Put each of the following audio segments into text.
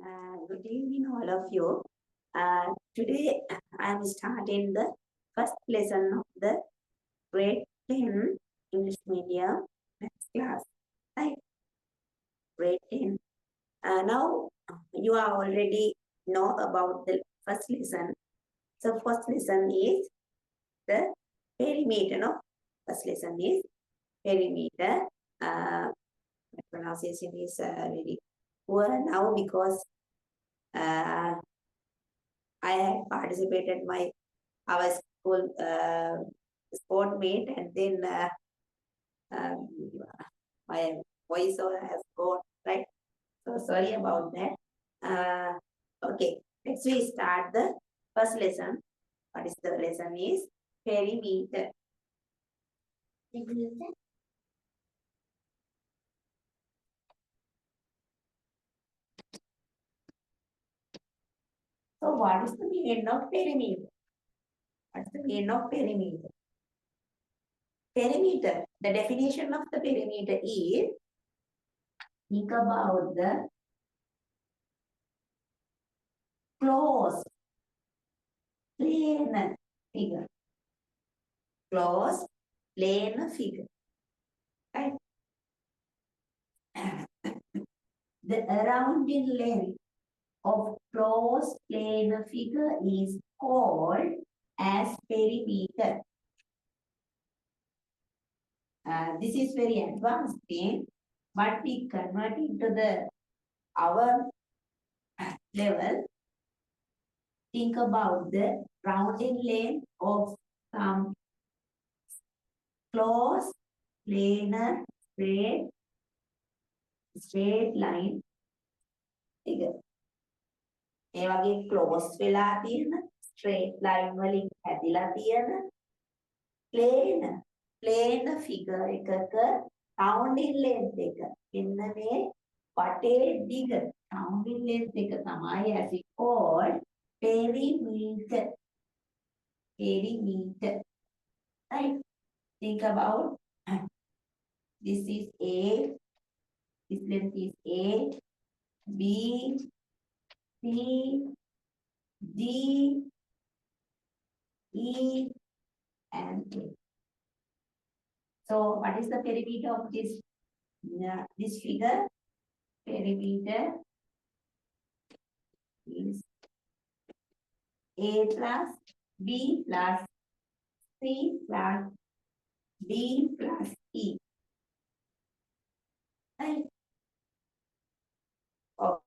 Good evening, all of you. Today I am starting the first lesson of the grade 10 English medium maths class. Right? Grade 10. Now you are already know about the first lesson. So first lesson is the perimeter. No, first lesson is perimeter. My pronunciation is very poor now because uh, I had participated our school sport meet, and then um, my voice has gone, right. So sorry about that. Okay, let's we start the first lesson. What is the lesson is perimeter. So what is the meaning of perimeter? What's the meaning of perimeter? Perimeter. The definition of the perimeter is, think about the closed plane figure. Closed plane figure. Right? The surrounding length of closed plane figure is called as perimeter. This is very advanced thing, but we convert into our level. Think about the rounding length of some closed planar straight line figure. මේ වගේ close වෙලා තියෙන straight line වලින් හැදිලා තියෙන plane figure එකක rounding length එක මෙන්න මේ වටේ දිග rounding length එක තමයි as it called perimeter. Right? Think about this is A, this length is A, B, C, D, E, and A. So what is the perimeter of this figure? Perimeter is A plus B plus C plus D plus E. Right? Oh.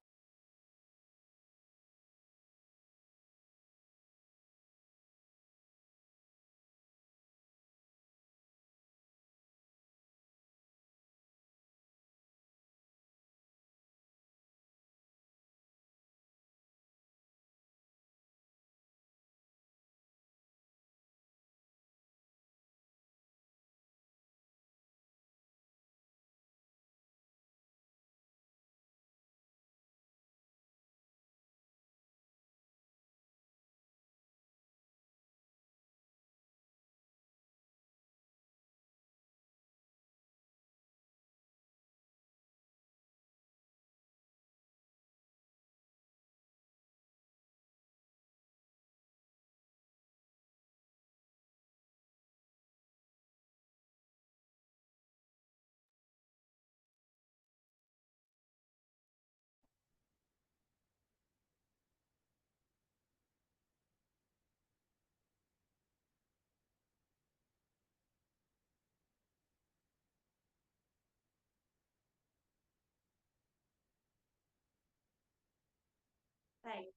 Right.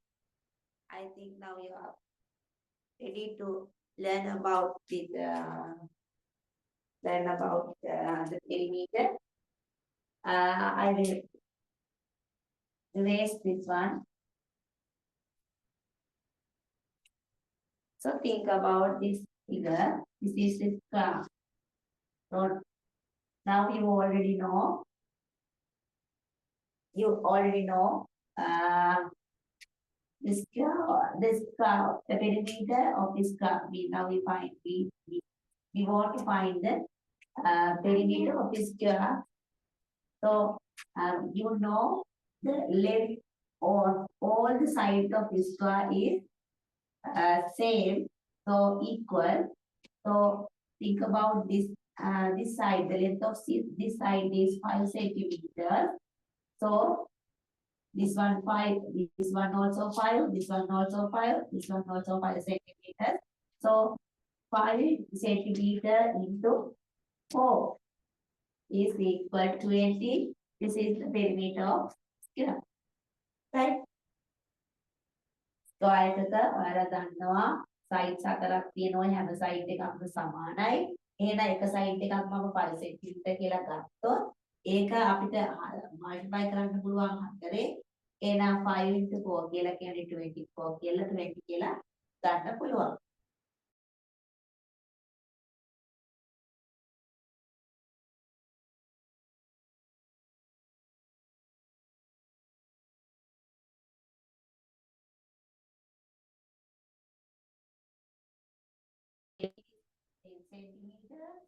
I think now you are ready to learn about the perimeter. I will erase this one. So think about this figure. This is this graph. So now you already know. This graph, the perimeter of this graph. We want to find the perimeter of this graph. So you know the length all the sides of this square is same, so equal. So think about this side. The length of this side is 5 centimeters. So this one 5, this one also 5, this one also 5, this one also 5 centimeters. So 5 centimeter into 4 is equal to 20. This is the perimeter of sphere. Right? So ආයතක ඔයාලා දන්නවා සයිඩ්ස් හතරක් තියෙනවා හැම side එකක්ම සමානයි. එහෙනම් එක side එකක් මම 5 සෙන්ටිමීටර් කියලා ගත්තොත් ඒක අපිට මල්ටිප්ලයි කරන්න පුළුවන් හතරේ. එහෙනම් 5 into 4 කියලා කියන්නේ 24 කියලා 20 කියලා ගන්න පුළුවන්. It is 10 centimeters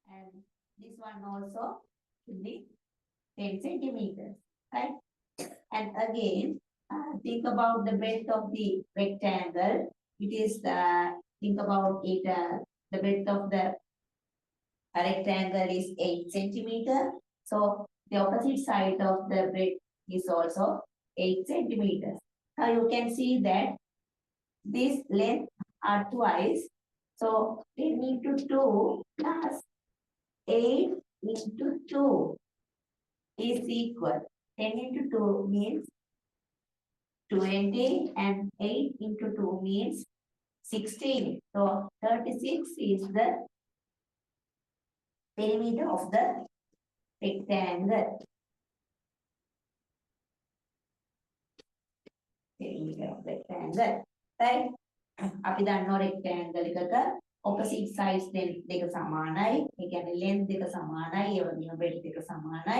and this one also should be 10 centimeters, right? And again, think about the breadth of the rectangle. It is think about it. The breadth of the rectangle is 8 centimeter. So the opposite side of the breadth is also 8 centimeters. Now you can see that this length are twice. So 10 into 2 plus 8 into 2 is equal. 10 into 2 means 20 and 8 into 2 means 16. So 36 is the perimeter of the rectangle. Perimeter of rectangle. Right? අපි දන්නවා rectangle එකක opposite sides දෙක සමානයි. ඒ කියන්නේ length දෙක සමානයි. ඒ වගේම breadth දෙක සමානයි.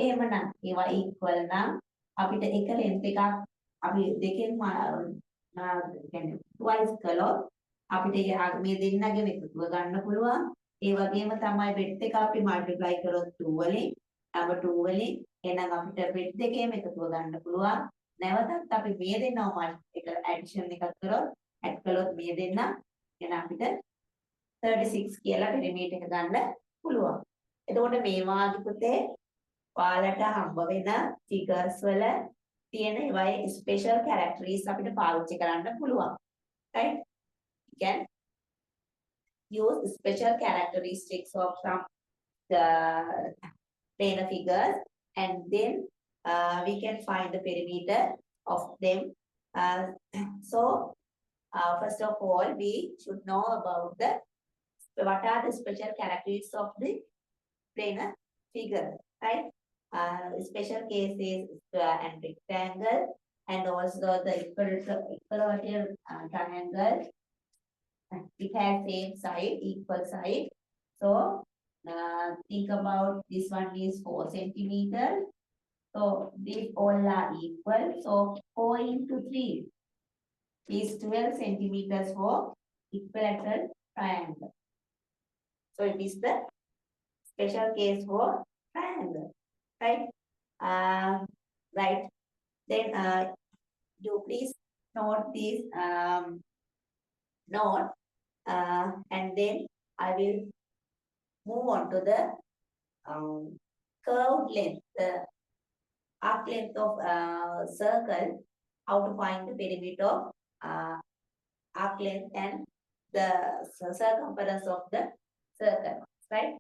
එහෙමනම් ඒවා equal නම් අපිට එක length එකක් අපි දෙකෙන්ම කියන්නේ twice කළොත් අපිට මේ දෙන්නගෙම එකතුව ගන්න පුළුවන්. ඒ වගේම තමයි breadth එක අපි multiply කරොත් 2 වලින් number 2 වලින් එහෙනම් අපිට breadth දෙකේම එකතුව ගන්න පුළුවන්. නැවතත් අපි මේ දෙන්නව addition එකක් කරොත් add කළොත් මේ දෙන්න එන අපිට 36 කියලා perimeter එක ගන්න පුළුවන්. එතකොට මේ වාගේ පුතේ ඔයාලට හම්බ වෙන figures වල තියෙන ඒවායේ special characteristics අපිට පාවිච්චි කරන්න පුළුවන්. Right? You can use special characteristics of some planar figures and then we can find the perimeter of them. So first of all, we should know about what are the special characteristics of the planar figure, right? Special cases and rectangle, and also the equilateral triangle. It has same side, equal side. So think about this one is 4 centimeters. So these all are equal. So 4 into 3 is 12 centimeters for equilateral triangle. So it is the special case for triangle, right? Right. Then you please note this note, and then I will move on to the curved length, the arc length of circle, how to find the perimeter of arc length and the circumference of the circle, right?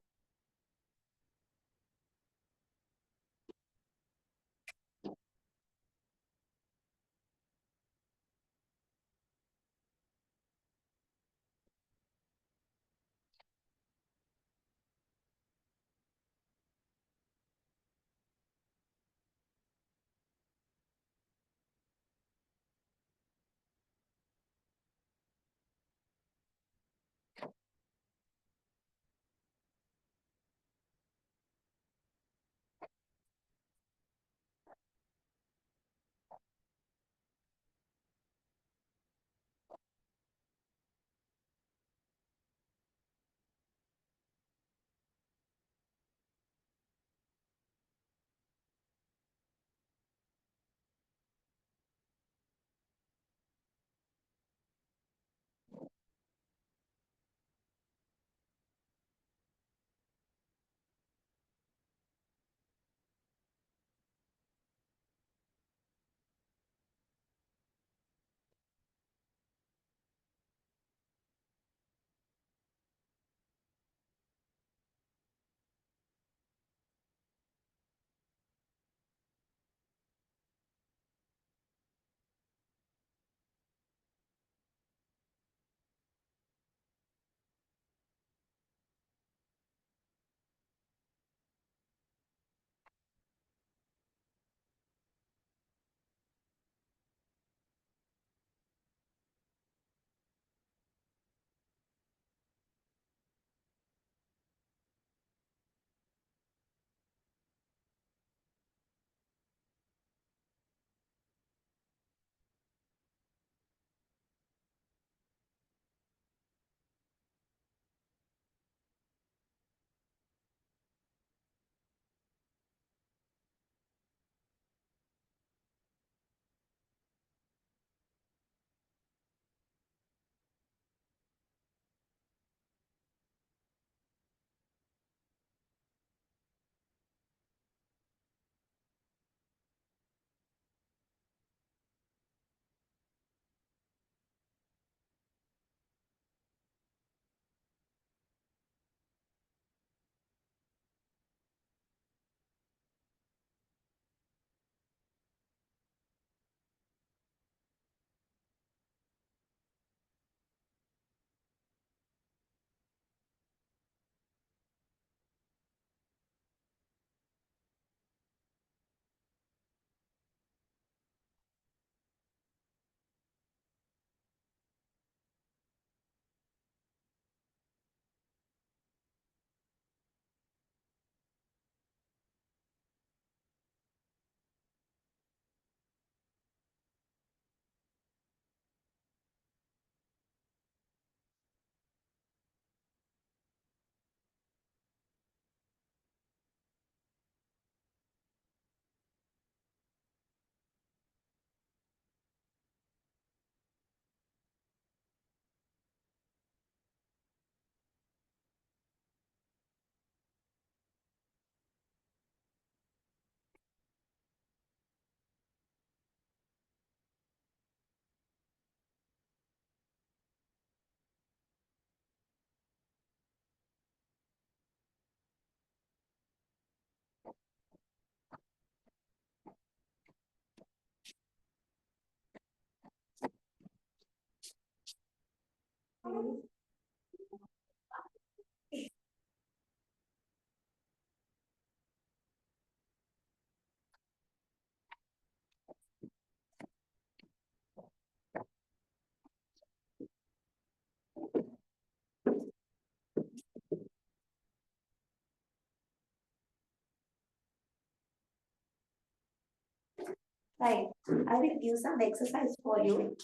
Right. I will give some exercise for you.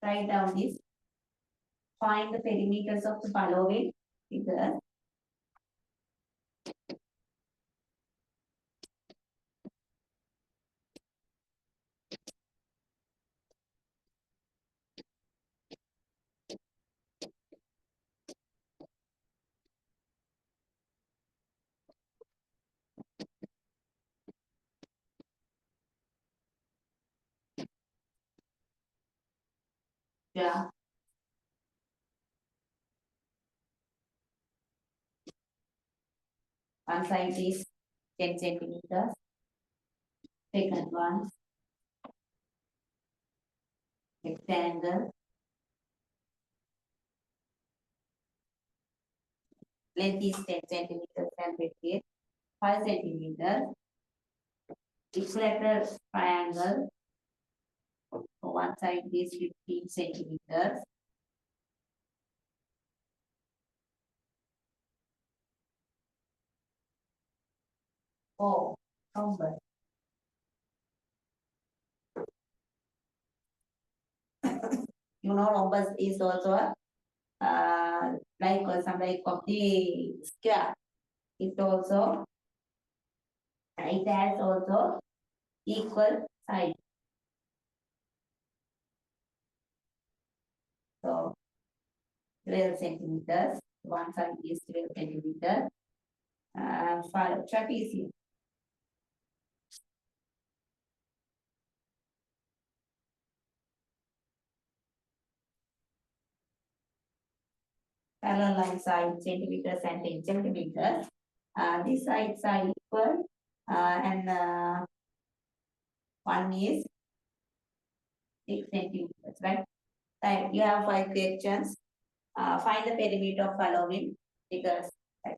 Write down this. Find the perimeters of the following figures. Yeah. One side is 10 centimeters. Second one, rectangle. Length is 10 centimeters and width is 5 centimeters. Equilateral triangle. So one side is 15 centimeters. Oh, number. You know, numbers is also like some like of the square. It also, it has also equal side. So 12 centimeters. One side is 12 centimeters. For trapezium. Parallel lines are in centimeters and 10 centimeters. These sides are equal and one is 6 centimeters, right? Right. You have 5 questions. Find the perimeter of following figures. Right.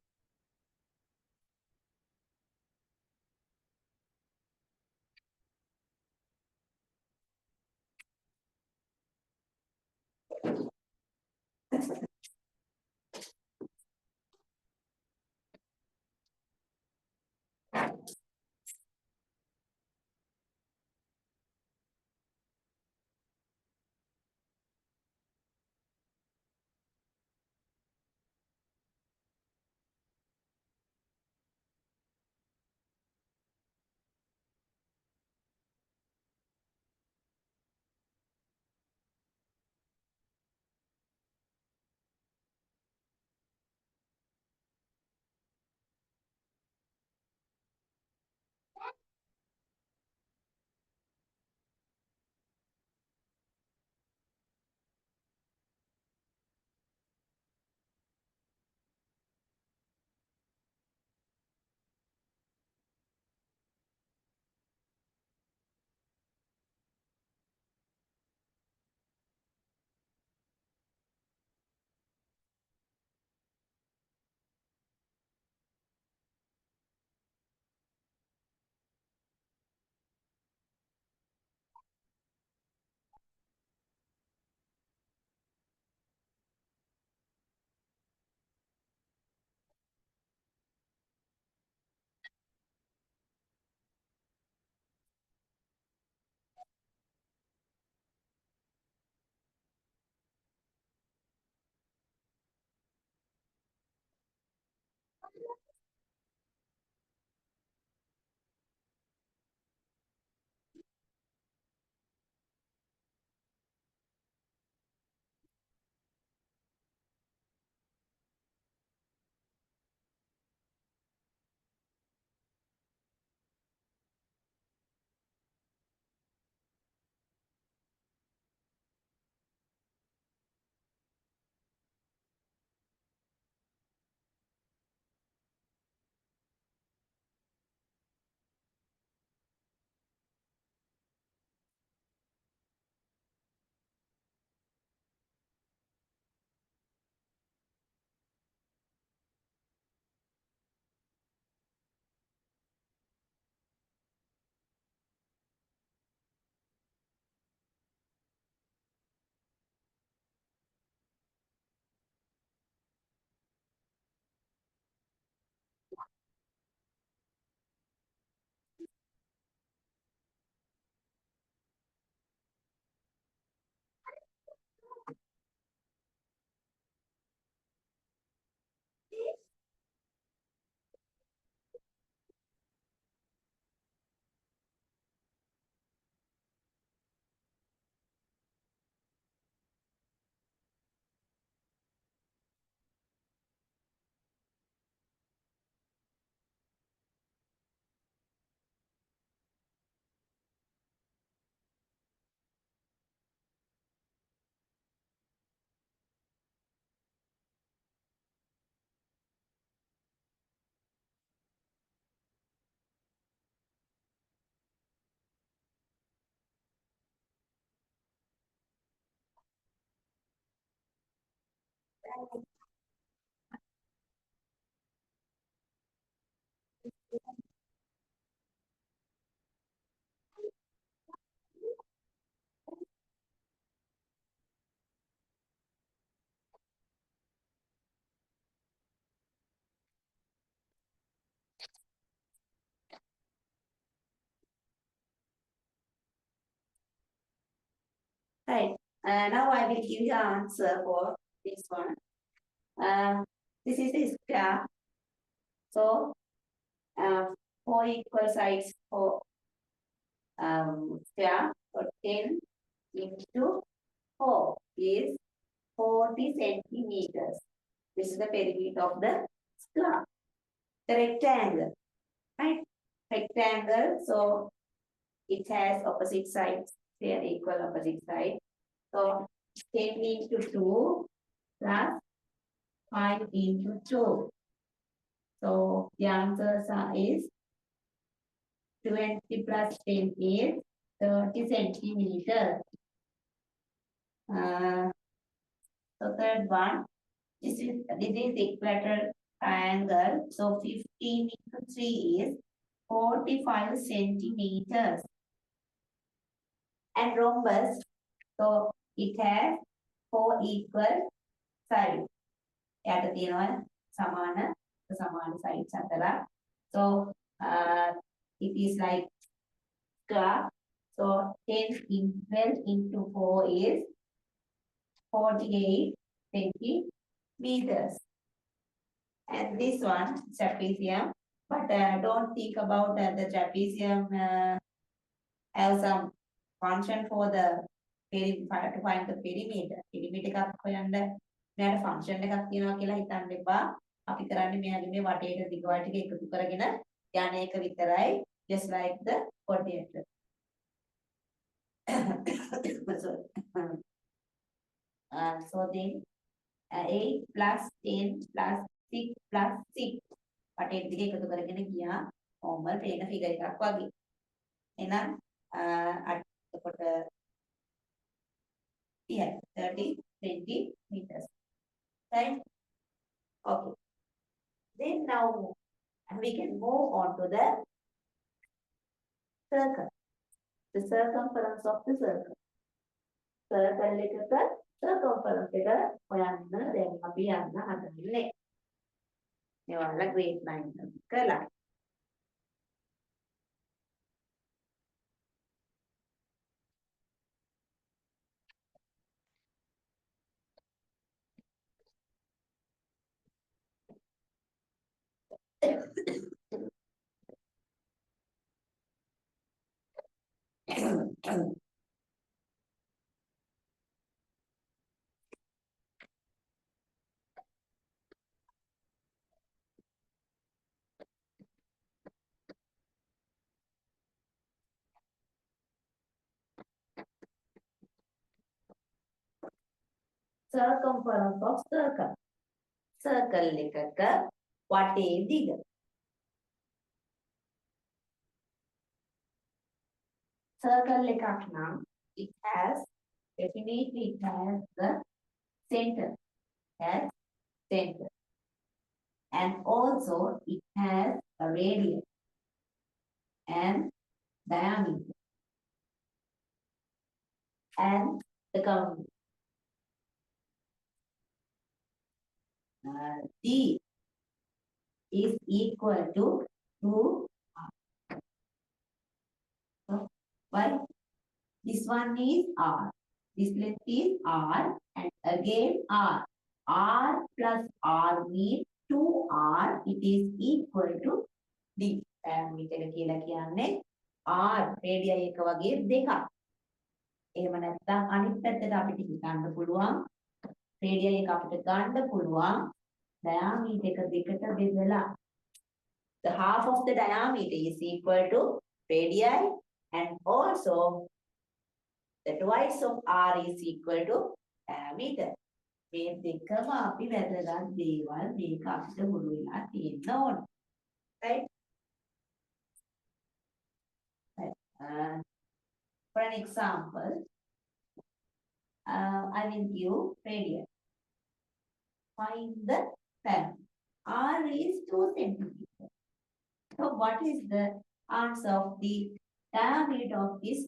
Right. Now I will give the answer for this one. This is a square. So uh, four equal sides for square. So 10 into 4 is 40 centimeters. This is the perimeter of the square. The rectangle, right? Rectangle, so it has opposite sides. They are equal opposite sides. So 10 into 2 plus 5 into 2. So the answer is 20 plus 10 is 30 centimeters. So third one, this is equilateral triangle. So 15 into 3 is 45 centimeters. And rhombus, so it has 4 equal sides. යට තියෙනවා සමාන sides අතර. So it is like square. So 10 in 12 into 4 is 48 centimeters. And this one, trapezium. But don't think about the trapezium as some function for the to find the perimeter. Perimeter එකක් හොයන්න මෙයාට function එකක් තියෙනවා කියලා හිතන්න එපා. අපි කරන්නේ මෙයාගේ මේ වටේට දිග වල ටික එකතු කරගෙන යන එක විතරයි. Just like the coordinator. So then 8 plus 10 plus 6 plus 6 වටේට දිග එකතු කරගෙන ගියා. normal පේන figure එකක් වගේ. එහෙනම් එතකොට yeah, 30 centimeters. Right? Okay. Then now we can move on to the circle. The circumference of the circle. Circle එකක circumference එක හොයන්න දැන් අපි යන්න හදන්නේ. මේවල grade 9 කළා. Circumference of circle. Circle එකක වටේ දිග. Circle එකක් නම් it has definitely it has the center. Has center. And also it has a radius and diameter. And the curve. D is equal to 2R. So, why? This one is R. This length is R and again R. R plus R means 2R. It is equal to D. Diameter කියලා කියන්නේ R radius එක වගේ දෙකක්. එහෙම නැත්නම් අනිත් පැත්තට අපිට හිතන්න පුළුවන් radius එක අපිට ගන්න පුළුවන් diameter එක දෙකට බෙදලා. The half of the diameter is equal to radii and also the twice of R is equal to diameter. මේ දෙකම අපි වැදගත් දේවල් මේක අපිට හුරු වෙලා තියෙන්න ඕන. Right? For an example, I will give radius. Find the length. R is 2 centimeters. So what is the answer of the diameter of this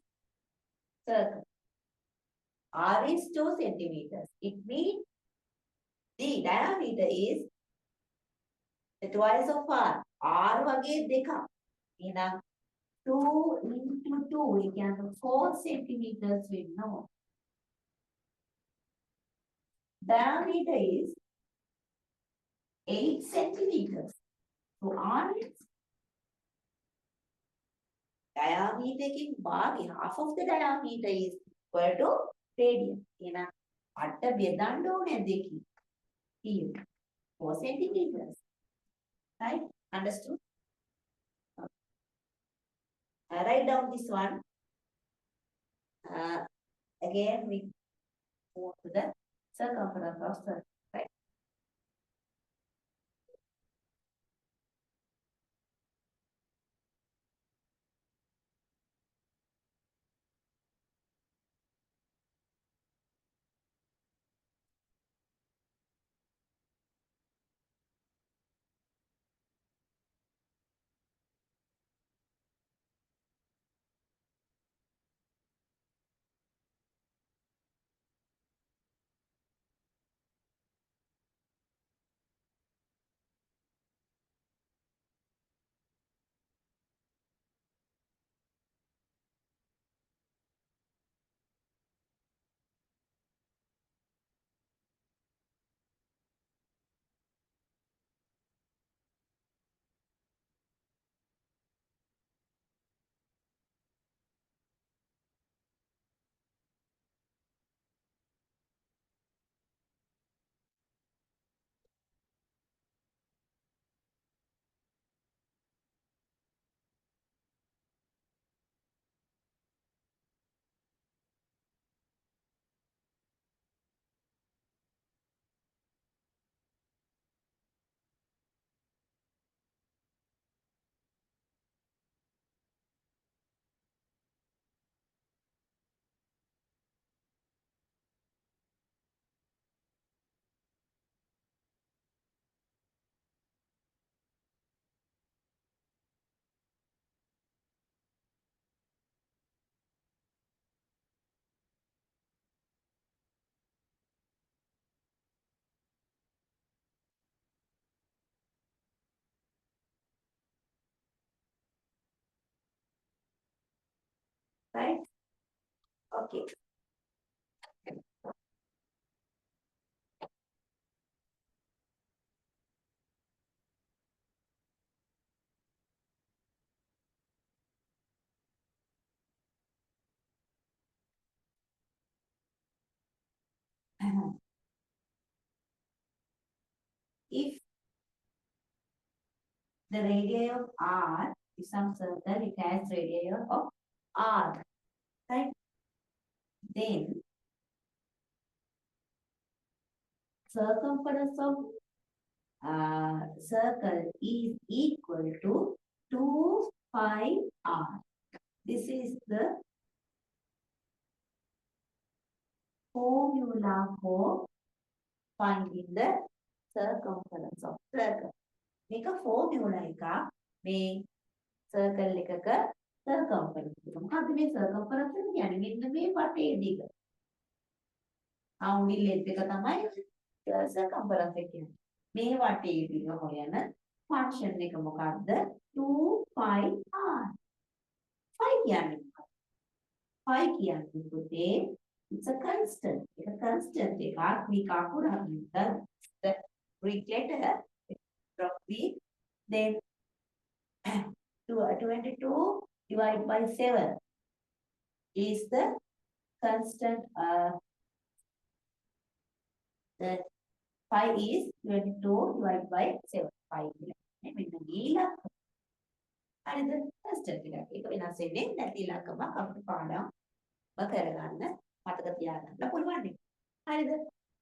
circle? R is 2 centimeters. It means the diameter is the twice of R. R වගේ දෙකක්. එහෙනම් 2 into 2 ඒ කියන්නේ 4 centimeters වෙනවා. Diameter is 8 centimeters. So R is diameter එකකින් භාගය half of the diameter is equal to radius. එහෙනම් 8 බෙදන්න ඕනේ දෙකකින්. Here 4 centimeters. Right? Understood? Write down this one. Again, we move to the circumference of circle. Right? Right? Okay. If the radius of R is some circle, it has radius of R, right? Then circumference of circle is equal to 2 pi R. This is the formula for finding the circumference of circle. මේක formula එකක් මේ circle එකක circumference එක. මොකද්ද මේ circumference එක කියන්නේ? මෙන්න මේ වටේ දිග. rounding length එක තමයි circumference එක කියන්නේ. මේ වටේ දිග හොයන function එක මොකද්ද? 2 pi r. pi කියන්නේ මොකක්ද? pi කියන්නේ පුතේ it's a constant. ඒක constant එකක්. මේ කකුර හරියට the Greek letter from B, then 22 divided by 7 is the constant. The pi is 22 divided by 7. Pi මෙන්න මේ ඉලක්කය. හරිද? constant එකක්. ඒක වෙනස් වෙන්නේ නැති ඉලක්කමක් අපිට පාඩම් කරගන්න මතක තියාගන්න පුළුවන්. හරිද?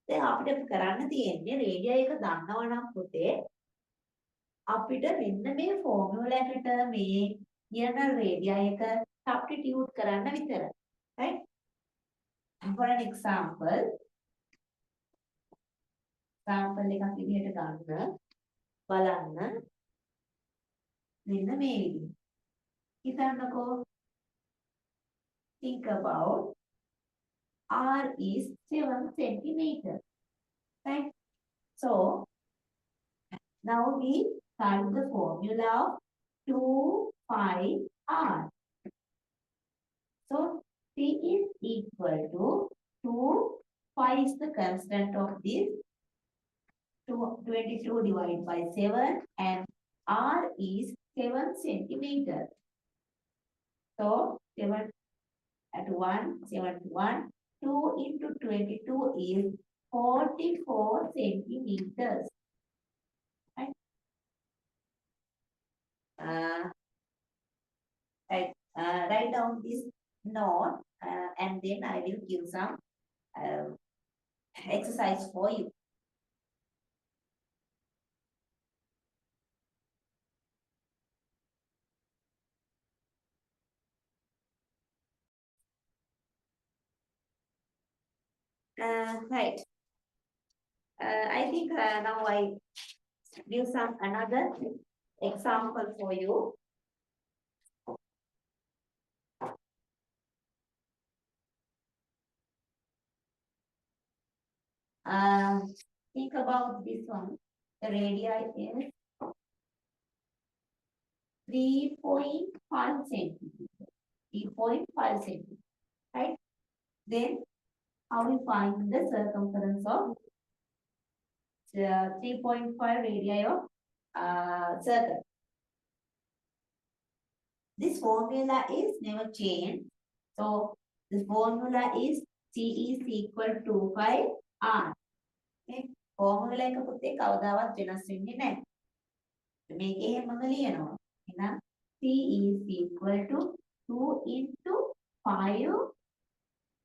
දැන් අපිට කරන්න තියෙන්නේ රේඩියස් එක දන්නවා නම් පුතේ අපිට මෙන්න මේ ෆෝමියුලා එකට මේ කියන රේඩියස් එක සබ්ස්ටිටියුට් කරන්න විතරයි. right? For an example, sample එකක් විදිහට ගන්න බලන්න මෙන්න මේ විදිහ. හිතන්නකෝ think about R is 7 centimeter. Right? So now we solve the formula of 2 pi R. So P is equal to 2 pi is the constant of this 22 divided by 7 and R is 7 centimeter. So 7 at 1, 7 to 1, 2 into 22 is 44 centimeters. Right? Write down this note and then I will give some exercise for you. Right. I think now I give some another example for you. Think about this one. The radii is 3.5 centimeter. 3.5 centimeter. Right? Then how we find the circumference of 3.5 radii of circle. This formula is never changed. So this formula is C is equal to 5 R. Okay? Formula එක පුතේ කවදාවත් වෙනස් වෙන්නේ නැහැ. මේකේ හැමම ලියනවා. එහෙනම් C is equal to 2 into 5.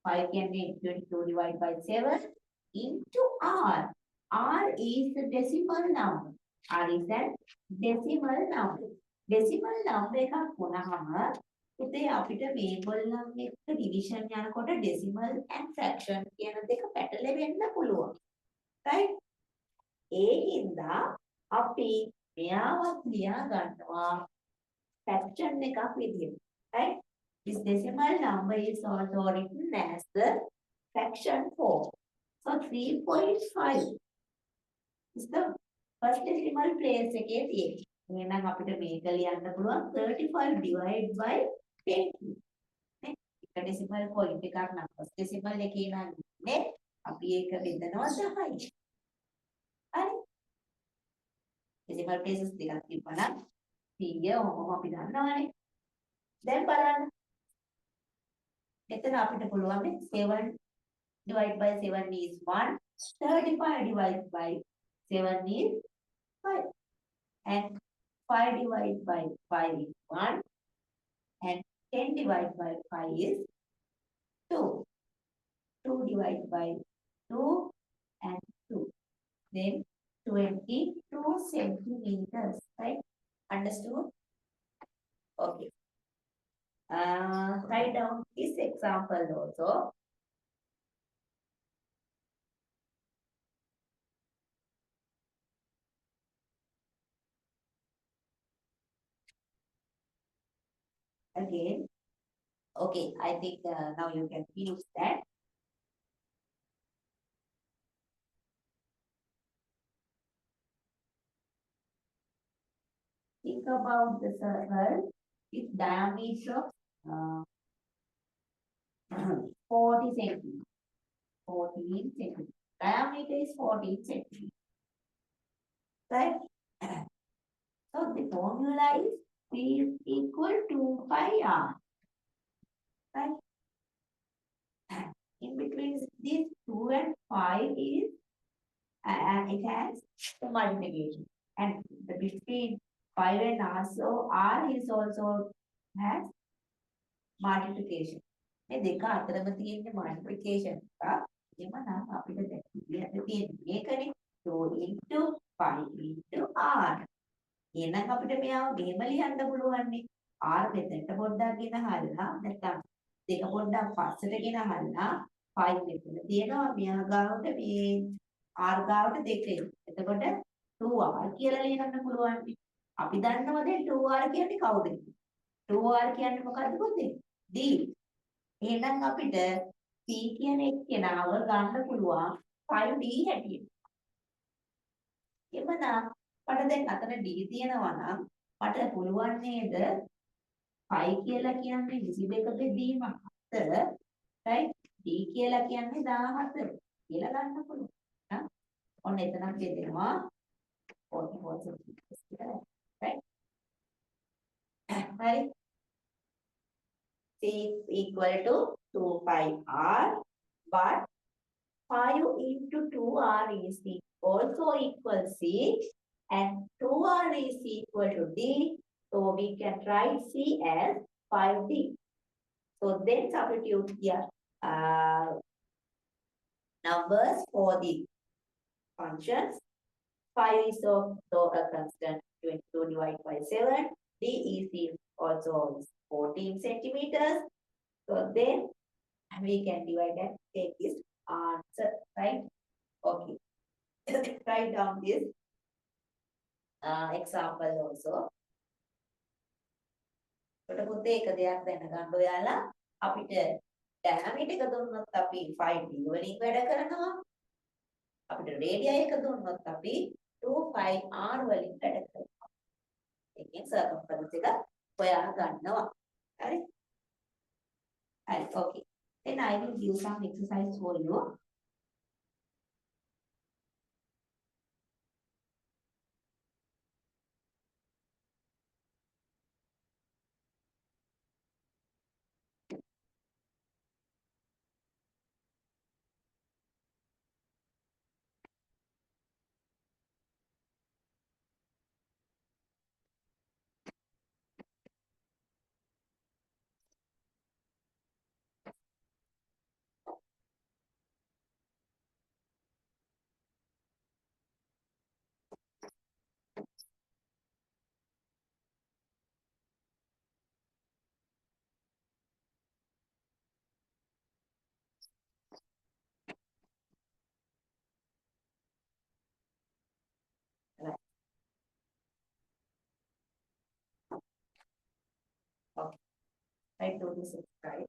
5 කියන්නේ 22 divided by 7 into R. R is the decimal number. R is that decimal number. Decimal number එකක් වුණාම පුතේ අපිට මේගොල්ලන් එක්ක division යනකොට decimal and fraction කියන දෙක පැටලෙන්න පුළුවන්. Right? ඒ හින්දා අපි මෙයාවත් ලියා ගන්නවා fraction එකක් විදියට. Right? This decimal number is also written as the fraction form. So 3.5 is the first decimal place එකේ තියෙන්නේ. එහෙනම් අපිට මේක ලියන්න පුළුවන් 35 divided by 20. නේ? එක decimal point එකක් නම් first decimal එකේ නම් නේ අපි ඒක බෙදනවා 10යි. හරි? decimal places දෙකක් තිබ්බනම් 100 ඔහොම අපි දන්නවනේ. දැන් බලන්න. එතන අපිට පුළුවන් 7 divided by 7 is 1. 35 divided by 7 is 5. And 5 divided by 5 is 1. And 10 divided by 5 is 2. 2 divided by 2 and 2. Then 22 centimeters. Right? Understood? Okay. Write down this example also. Again. Okay, I think now you can finish that. Think about the circle with diameter of 40 centimeters. 14 centimeters. Diameter is 14 centimeters. Right? So the formula is P is equal to pi R. Right? In between these 2 and 5 is it has the multiplication. And the between 5 and R, so R is also has multiplication. මේ දෙක අතරම තියෙන multiplication එක එමනම් අපිට දැක්කේ තියෙන්නේ මේකනේ 2 into 5 into R. එහෙනම් අපිට මෙයාව මෙහෙම ලියන්න පුළුවන් නේ. R මෙතනට පොඩ්ඩක් ගෙනහල්ලා නැත්නම් දෙක පොඩ්ඩක් පස්සට ගෙනහල්ලා 5 මෙතන තියෙනවා මෙයා ගාවට මේ R ගාවට දෙකෙන්. එතකොට 2R කියලා ලියන්න පුළුවන්. අපි දන්නවා දැන් 2R කියන්නේ කවුද? 2R කියන්නේ මොකද්ද පුතේ? D. එහෙනම් අපිට C කියන එක්කෙනාව ගන්න පුළුවන් 5D හැටියට. එමනම් මට දැන් අතන D තියෙනවා නම් මට පුළුවන් නේද 5 කියලා කියන්නේ 22 බෙදීම 7 right D කියලා කියන්නේ 17 කියලා ගන්න පුළුවන්. හා ඔන්න එතනක් බෙදෙනවා 44 centimeters කියලා. right හරි C is equal to 2 pi r but 5 into 2r is also equal 6 and 2r is equal to d. So we can write C as 5d. So then substitute here numbers for the functions. 5 is of local constant 22 divided by 7. D is also 14 centimeters. So then we can divide and take this answer, right? Okay. Write down this example also. කොට පුතේ එක දෙයක් දැනගන්න ඔයාලා අපිට ඩයනමිට් එක දුන්නොත් අපි 5D වලින් වැඩ කරනවා. අපිට රේඩියයි එක දුන්නොත් අපි 2πr වලින් වැඩ කරනවා. එකෙන් සර්කම්ෆරන්ස් එක හොයා ගන්නවා. හරි? හරි. Okay. Then I will give some exercise for you. Right. Okay. I do this exercise.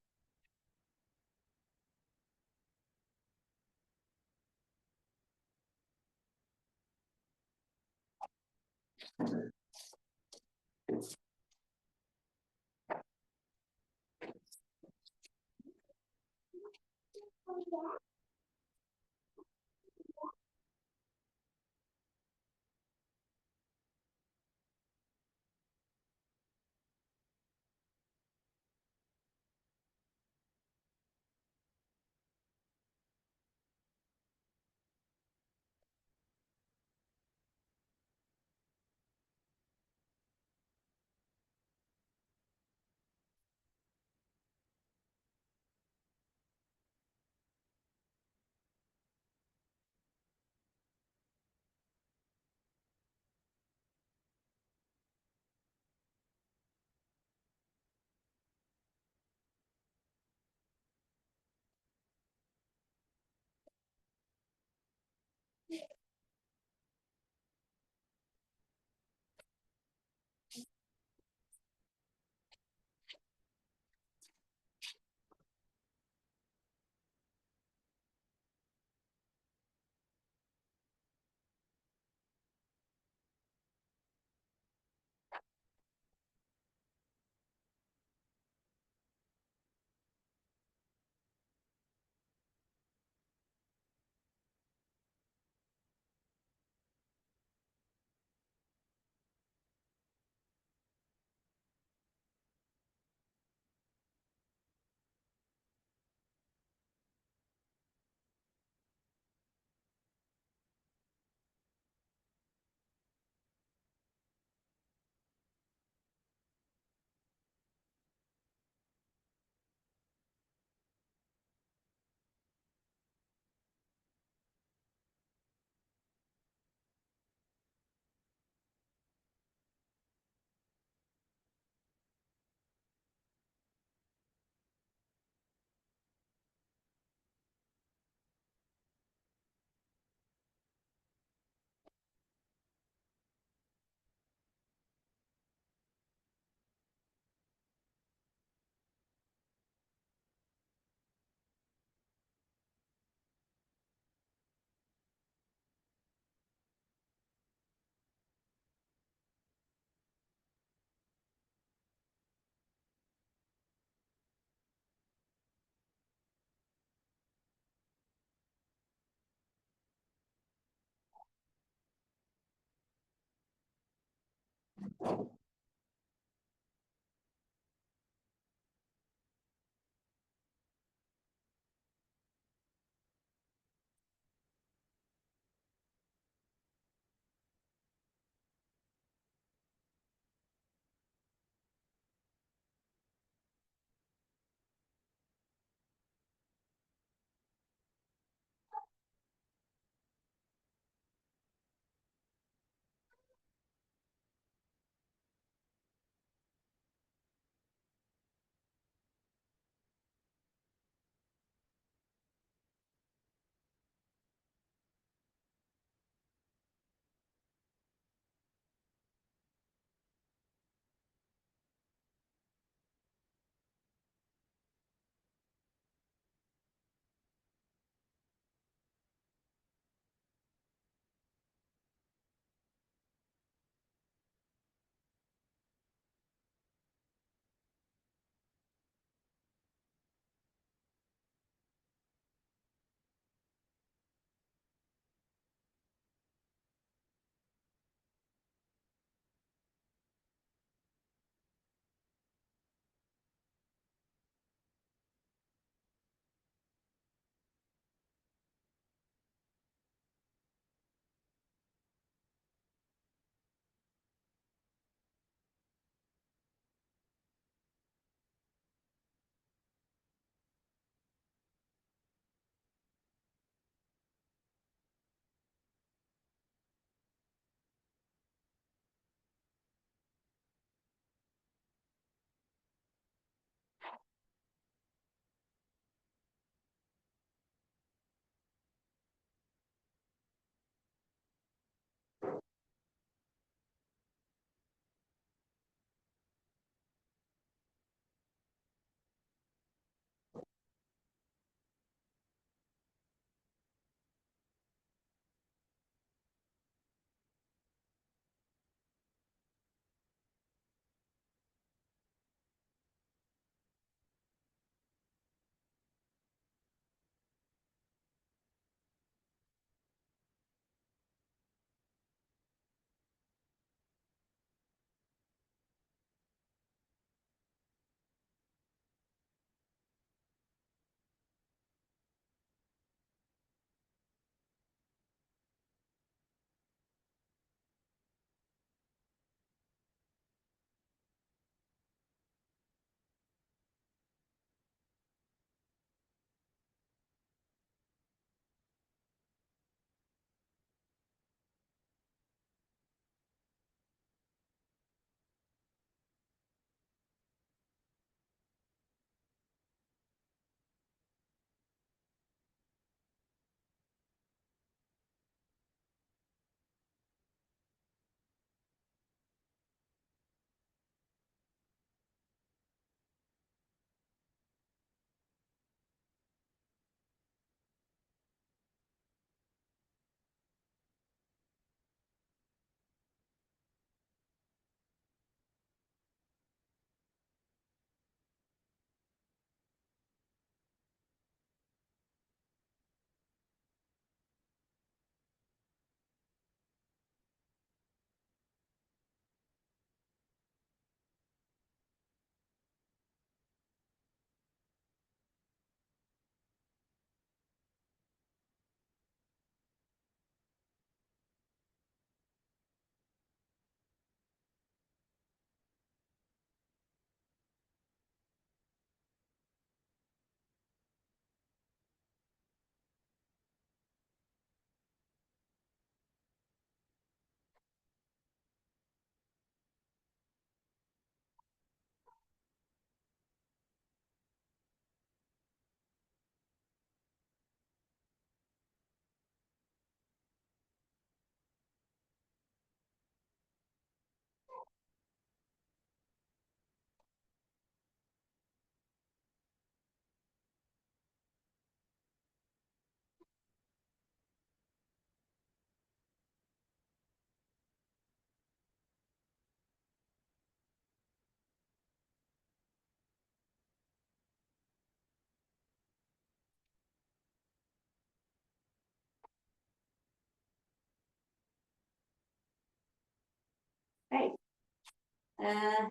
Uh,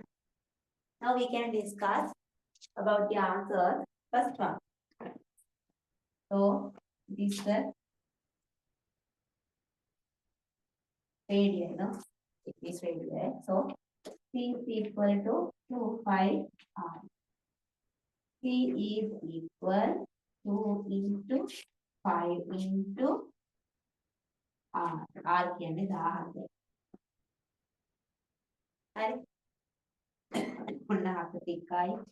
now we can discuss about the answer. First one. So this is the radii, no? It is radii. So C is equal to 2 pi r. C is equal to 2 into 5 into r. R කියන්නේ 1000. හරි. ඔන්න 41යි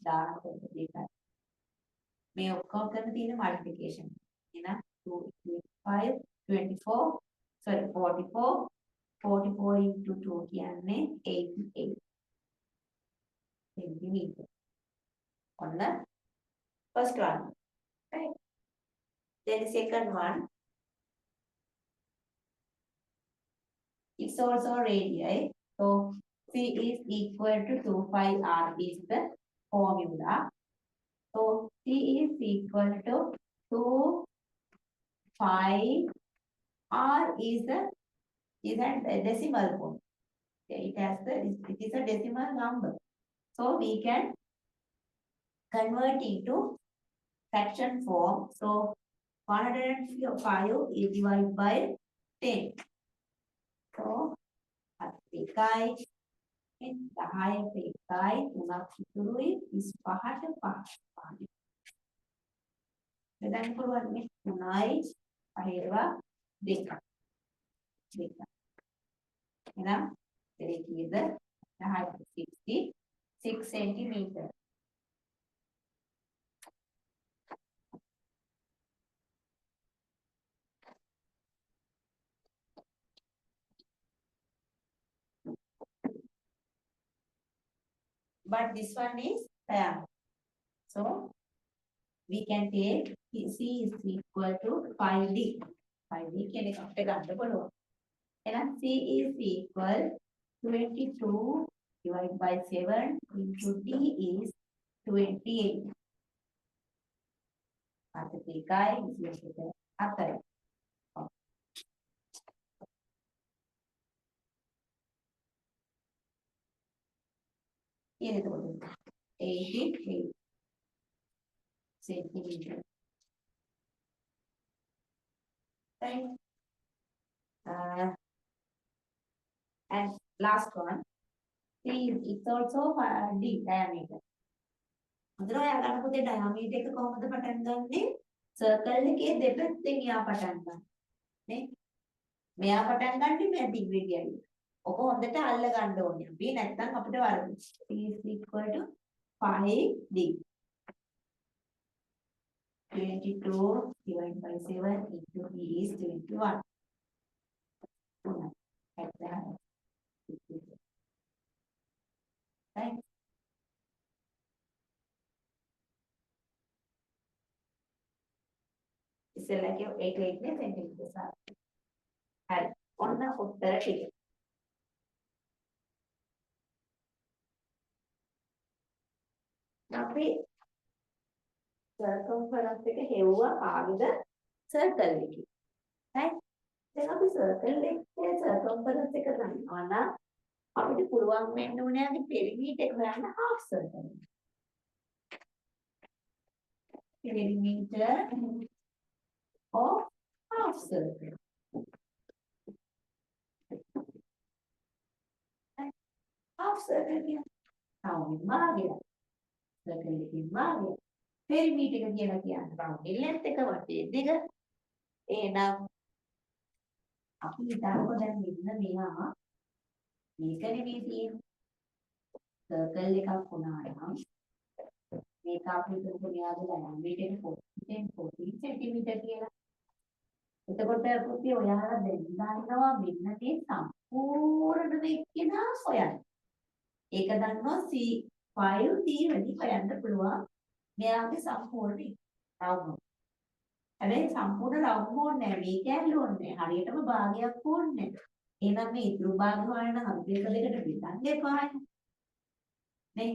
1000. මේ ඔක්කොම කරන තියෙන multiplication. එහෙනම් 2 into 5 24 sorry 44 44 into 2 කියන්නේ 88 centimeter. On the first one, right? Then the second one, it's also radii. So C is equal to 2 pi r is the formula. So C is equal to 2 pi r is a decimal point. It is a decimal number. So we can convert into fraction form. So 105 is divided by 10. So 41 10 එකයි 3ක් ඉතුරුයි 25ට 5. බෙදන්න පුළුවන් නේ 3යි 5ව 2. එහෙනම් දෙකේ කීයද 66 centimeter. But this one is diameter. So we can take C is equal to 5D. 5D කියන එක අපිට ගන්න පුළුවන්. එහෙනම් C is equal 22 divided by 7 into D is 28. අතේ එකයි 4. Ini 88 centimeter. Right. And last one, C is also D diameter. අදලා ඔයා ගන්න පුතේ diameter එක කොහොමද පටන් ගන්නෙ? circle එකේ දෙපැත්තෙන් යා පටන් ගන්න. නේ? මෙයා පටන් ගන්නේ මෙයා දිග්ගියයි. ඔක හොඳට අල්ල ගන්න ඕනේ. අපි නැත්නම් අපිට වරදිනවා. C is equal to 5D. 22 divided by 7 into D is 21. Right? ඉස්සෙල්ලා කියෝ 88 නේ සෙන්ටිමීටර් සාර. හරි. ඔන්න උත්තර ටික. අපි circumference එක හෙව්වා ආවිද circle එකේ. right? දැන් අපි circle එකේ circumference එක ගන්නවා නම් අපිට පුළුවන් වෙන්න ඕනේ අපි perimeter එක හොයන්න half circle. perimeter of half circle. half circle කියන්නේ round මාර්ගය. circle එකේ මාර්ගය. perimeter එක කියලා කියන්නේ round length එක වටේ දෙක. එහෙනම් අපි හිතන්නකො දැන් මෙන්න මෙයා මේක නෙමෙයි තියෙන්නේ. circle එකක් වුණා නම් මේක අපි හිතමු මෙයාගේ diameter 14 cm කියලා. එතකොට පුතේ ඔයාලා දැන් දන්නවා මෙන්න මේ සම්පූර්ණ වෙක්කින හොයන්න. ඒක දන්නවා C5D වැඩි හොයන්න පුළුවන්. මෙයාගේ සම්පූර්ණ රවුම. හැබැයි සම්පූර්ණ රවුම ඕනේ නැහැ. මේ කැල්ල ඕනේ නැහැ. හරියටම භාගයක් ඕනේ නැහැ. එහෙනම් මේ ඉතුරු භාග හොයන්න අපි එක දෙකට බෙදන්න එපායි. නේ?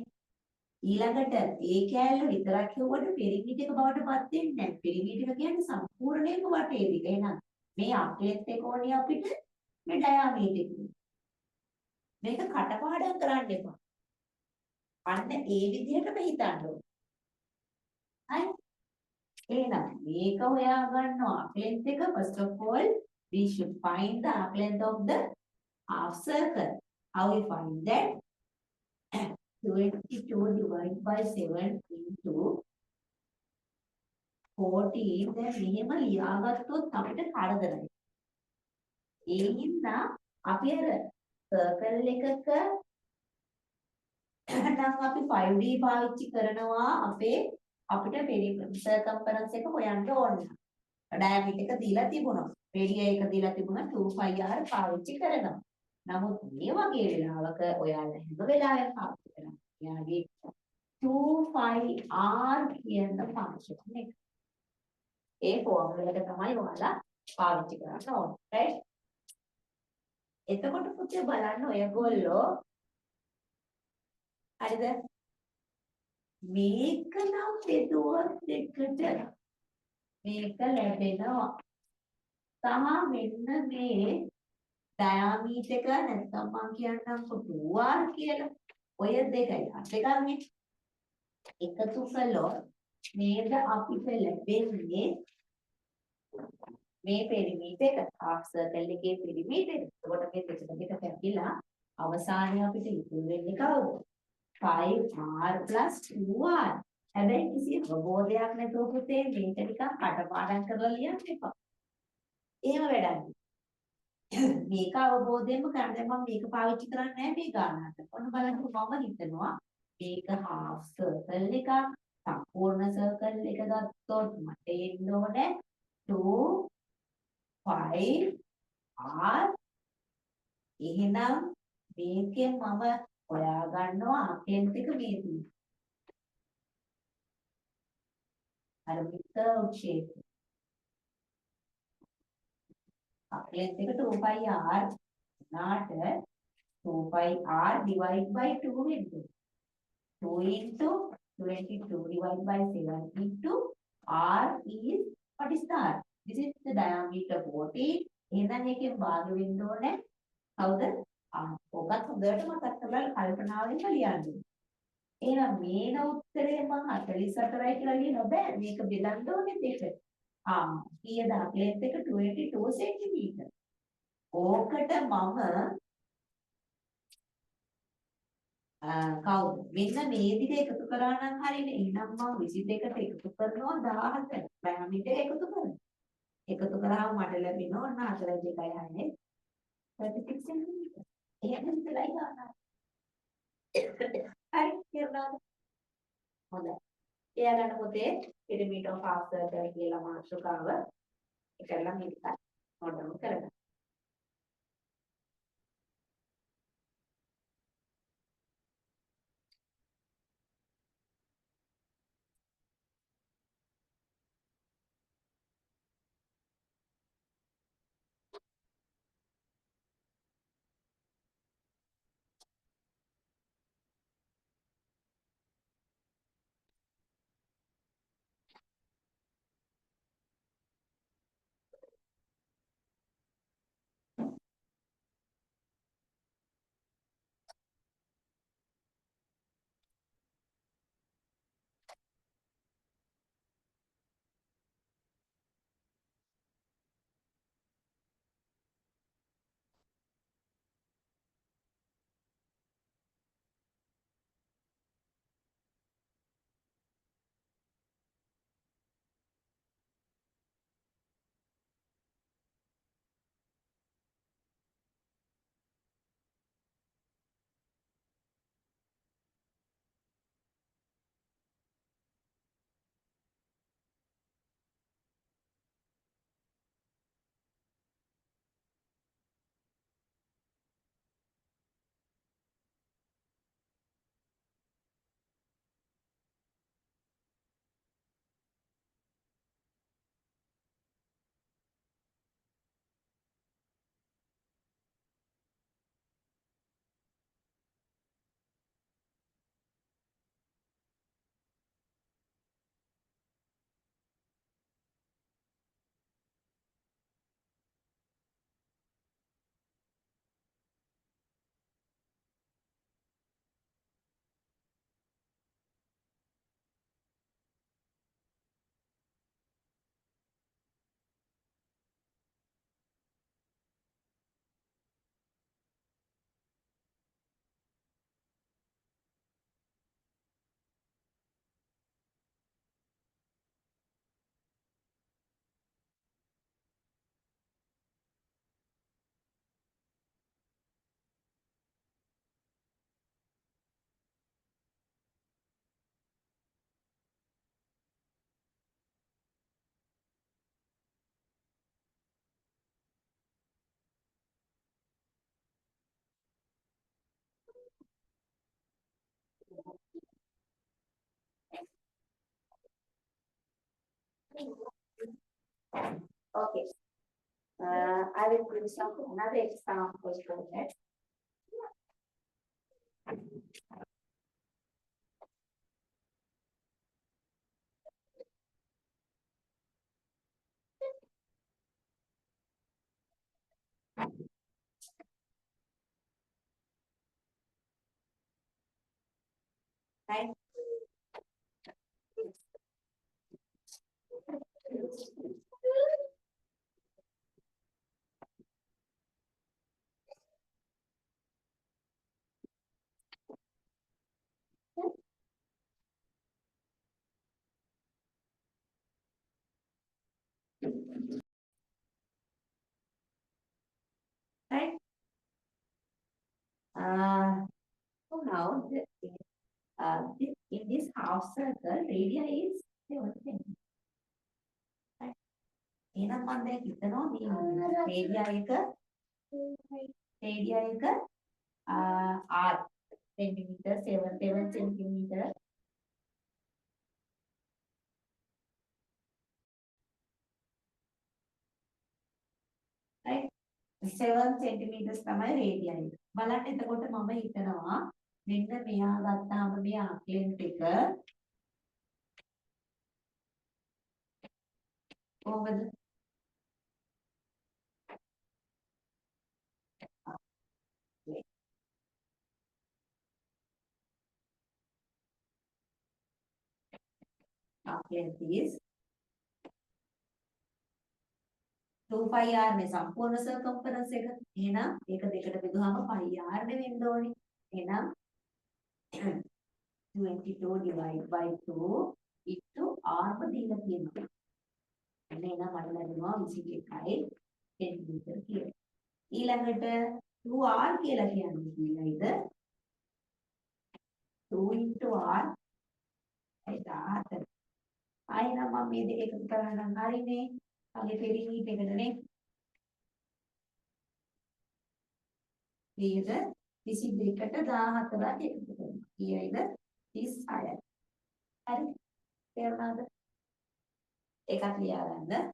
ඊළඟට ඒ කැල්ල විතරක් හෙව්වට පෙරිමීටර් එක බවට පත් වෙන්නේ නැහැ. පෙරිමීටර් එක කියන්නේ සම්පූර්ණයෙන්ම වටේ දිග. එහෙනම් මේ අපේත් එක ඕනේ අපිට මේ ඩයාමීටර් එක. මේක කටපාඩම් කරන්න එපා. අන්න ඒ විදිහටම හිතන්න ඕනේ. හරි. එහෙනම් මේක හොයා ගන්නවා arc length එක. First of all we should find the arc length of the half circle. How we find that? 22 divided by 7 into 14. දැන් මෙහෙම ලියාගත්තොත් අපිට කරදරයි. ඒ හින්දා අපි අර සර්කල් එකක නම් අපි 5D පාවිච්චි කරනවා අපිට සර්කම්ෆරන්ස් එක හොයන්න ඕන. ඩයමීටර් එක දීලා තිබුණා. රේඩියස් එක දීලා තිබුණා 2πr පාවිච්චි කරනවා. නමුත් මේ වගේ වෙලාවක ඔයාලා හැම වෙලාවෙම පාවිච්චි කරනවා. එයාගේ 2πr කියන ෆන්ක්ෂන් එක. ඒ ෆෝමියුලා එක තමයි ඔයාලා පාවිච්චි කරන්න ඕනේ. right? එතකොට පුතේ බලන්න ඔයගොල්ලෝ හරිද? මේක නම් බෙදුවොත් එකට මේක ලැබෙනවා. සහ මෙන්න මේ ඩයාමීටර් එක නැත්නම් මම කියන්නම්කො 2r කියලා. ඔය දෙකයි දෙකක් නේ. එකතු කළොත් නේද අපිට ලැබෙන්නේ මේ පෙරිමීටර් එක. half circle එකේ පෙරිමීටර්. එතකොට මේ දෙක දෙක කැපිලා අවසානයේ අපිට ඉතුරු වෙන්නේ කවුද? 5r plus 2r. හැබැයි කිසි ප්‍රබෝධයක් නැතුව පුතේ මේක නිකන් කටපාඩම් කරලා ලියන්න එපා. එහෙම වැඩක් නෑ. මේක අවබෝධයෙන්ම කරන්න. දැන් මම මේක පාවිච්චි කරන්නේ නැහැ මේ ගානකට. ඔන්න බලන්නකො මම හිතනවා මේක half circle එකක්. සම්පූර්ණ circle එක ගත්තොත් මට එන්න ඕනේ 2 5 r. එහෙනම් මේකෙන් මම හොයා ගන්නවා අකෙන්ට් එක මේ තියෙන්නේ. අර curve shape. අකෙන්ට් එක 2πr නාට 2πr divide by 2 වෙන්නේ. 2 into 22 divided by 7 into r is what is the r? This is the diameter 40. එහෙනම් එකෙන් භාග වෙන්න ඕනේ කවුද? ඔකත් හොඳට මතක් කරලා කල්පනාවෙන් ලියන්න. එහෙනම් මේන උත්තරේ මම 44යි කියලා ලියන්න බෑ. මේක බෙදන්න ඕනේ දෙක. කීයද ලෙන්ත් එක 22 සෙන්ටිමීටර්. ඕකට මම කවුද? මෙන්න මේ විදිහ එකතු කරා නම් හරිනේ. එහෙනම් මම 22ට එකතු කරනවා 17. ඩයාමීටර් එකතු කරනවා. එකතු කරාම මට ලැබෙනවා ඔන්න 4.2 36 සෙන්ටිමීටර්. එහෙනම් ඉතලයි ගන්නවා. හරි කියනවා. හොඳයි. එයාලට පොතේ පිරමීඩ් ඔෆ් half circle කියලා මාතෘකාව ඒකලා මේක නෝට් ඩවුන් කරගන්න. do some another example for that. Right? Right? So now in this half circle, radii is 7 centimeters. Right? එහෙනම් මම දැන් හිතනවා මේ රේඩියයි එක r centimeter 7 centimeter. Right? 7 centimeters තමයි රේඩියයි එක. බලන්න එතකොට මම හිතනවා මෙන්න මෙයා ගත්තාම මේ ලෙන්ත් එක කොහොමද? length is 2 pi r නේ සම්පූර්ණ circumference එක. එහෙනම් ඒක දෙකට බෙදුවාම pi r නේ වෙන්න ඕනේ. එහෙනම් 22 divided by 2 into r දීලා තියෙනවා. එහෙනම් මට ලැබෙනවා 21යි centimeter කියලා. ඊළඟට 2r කියලා කියන්නේ කීයද? 2 into r 18. ආයෙනම් මම මේ දෙක එකතු කරගන්න හරිනේ. අගේ පෙරිමීටර් එකටනේ. මේක 22කට 14ක් එකතු කරනවා. කීයද? 36යි. හරි. තේරුණාද? එකක් ලියා ගන්න.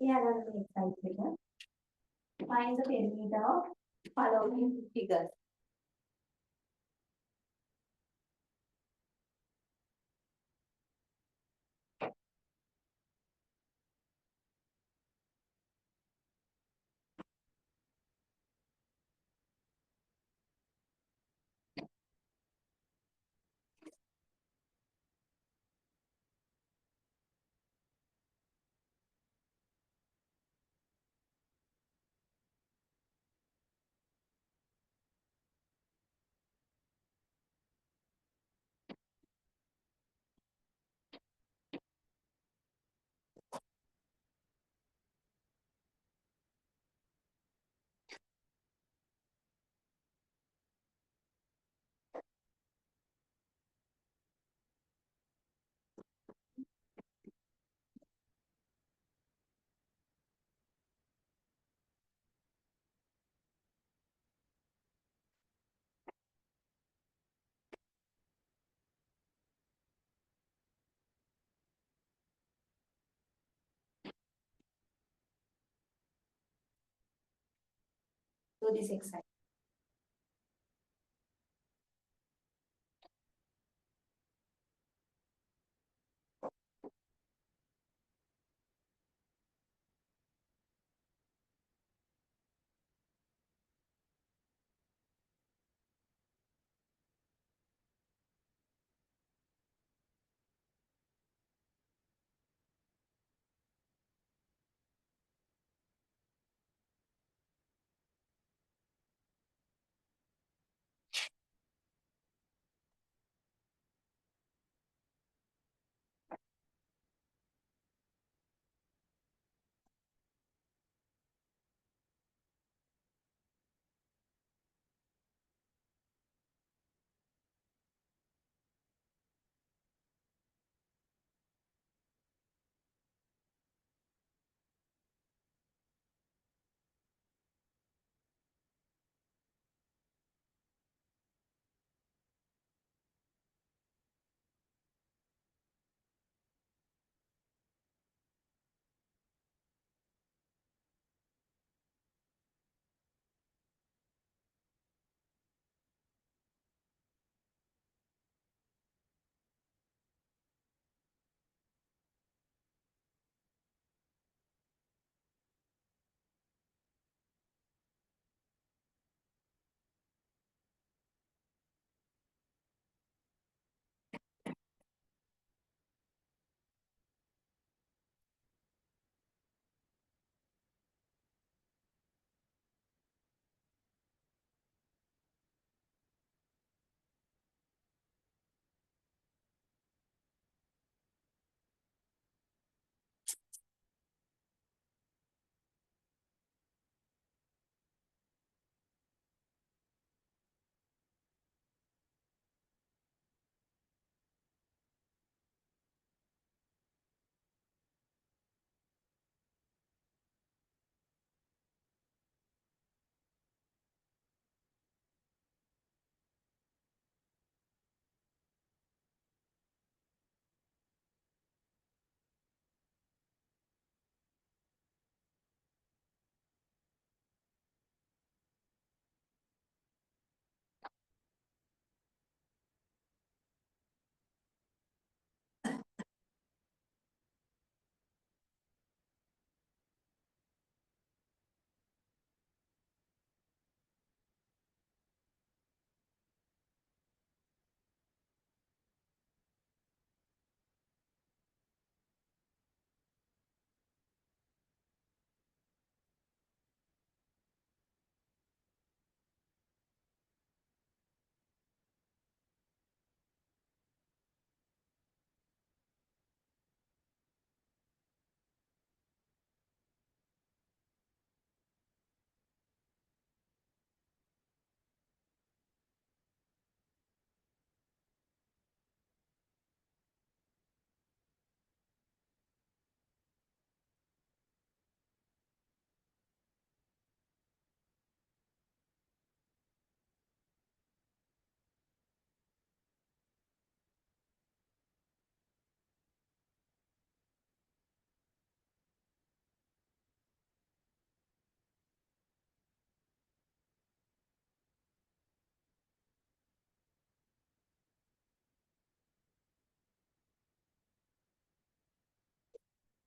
ඊළඟ exercise එක. Find the perimeter of following figures. do this exercise.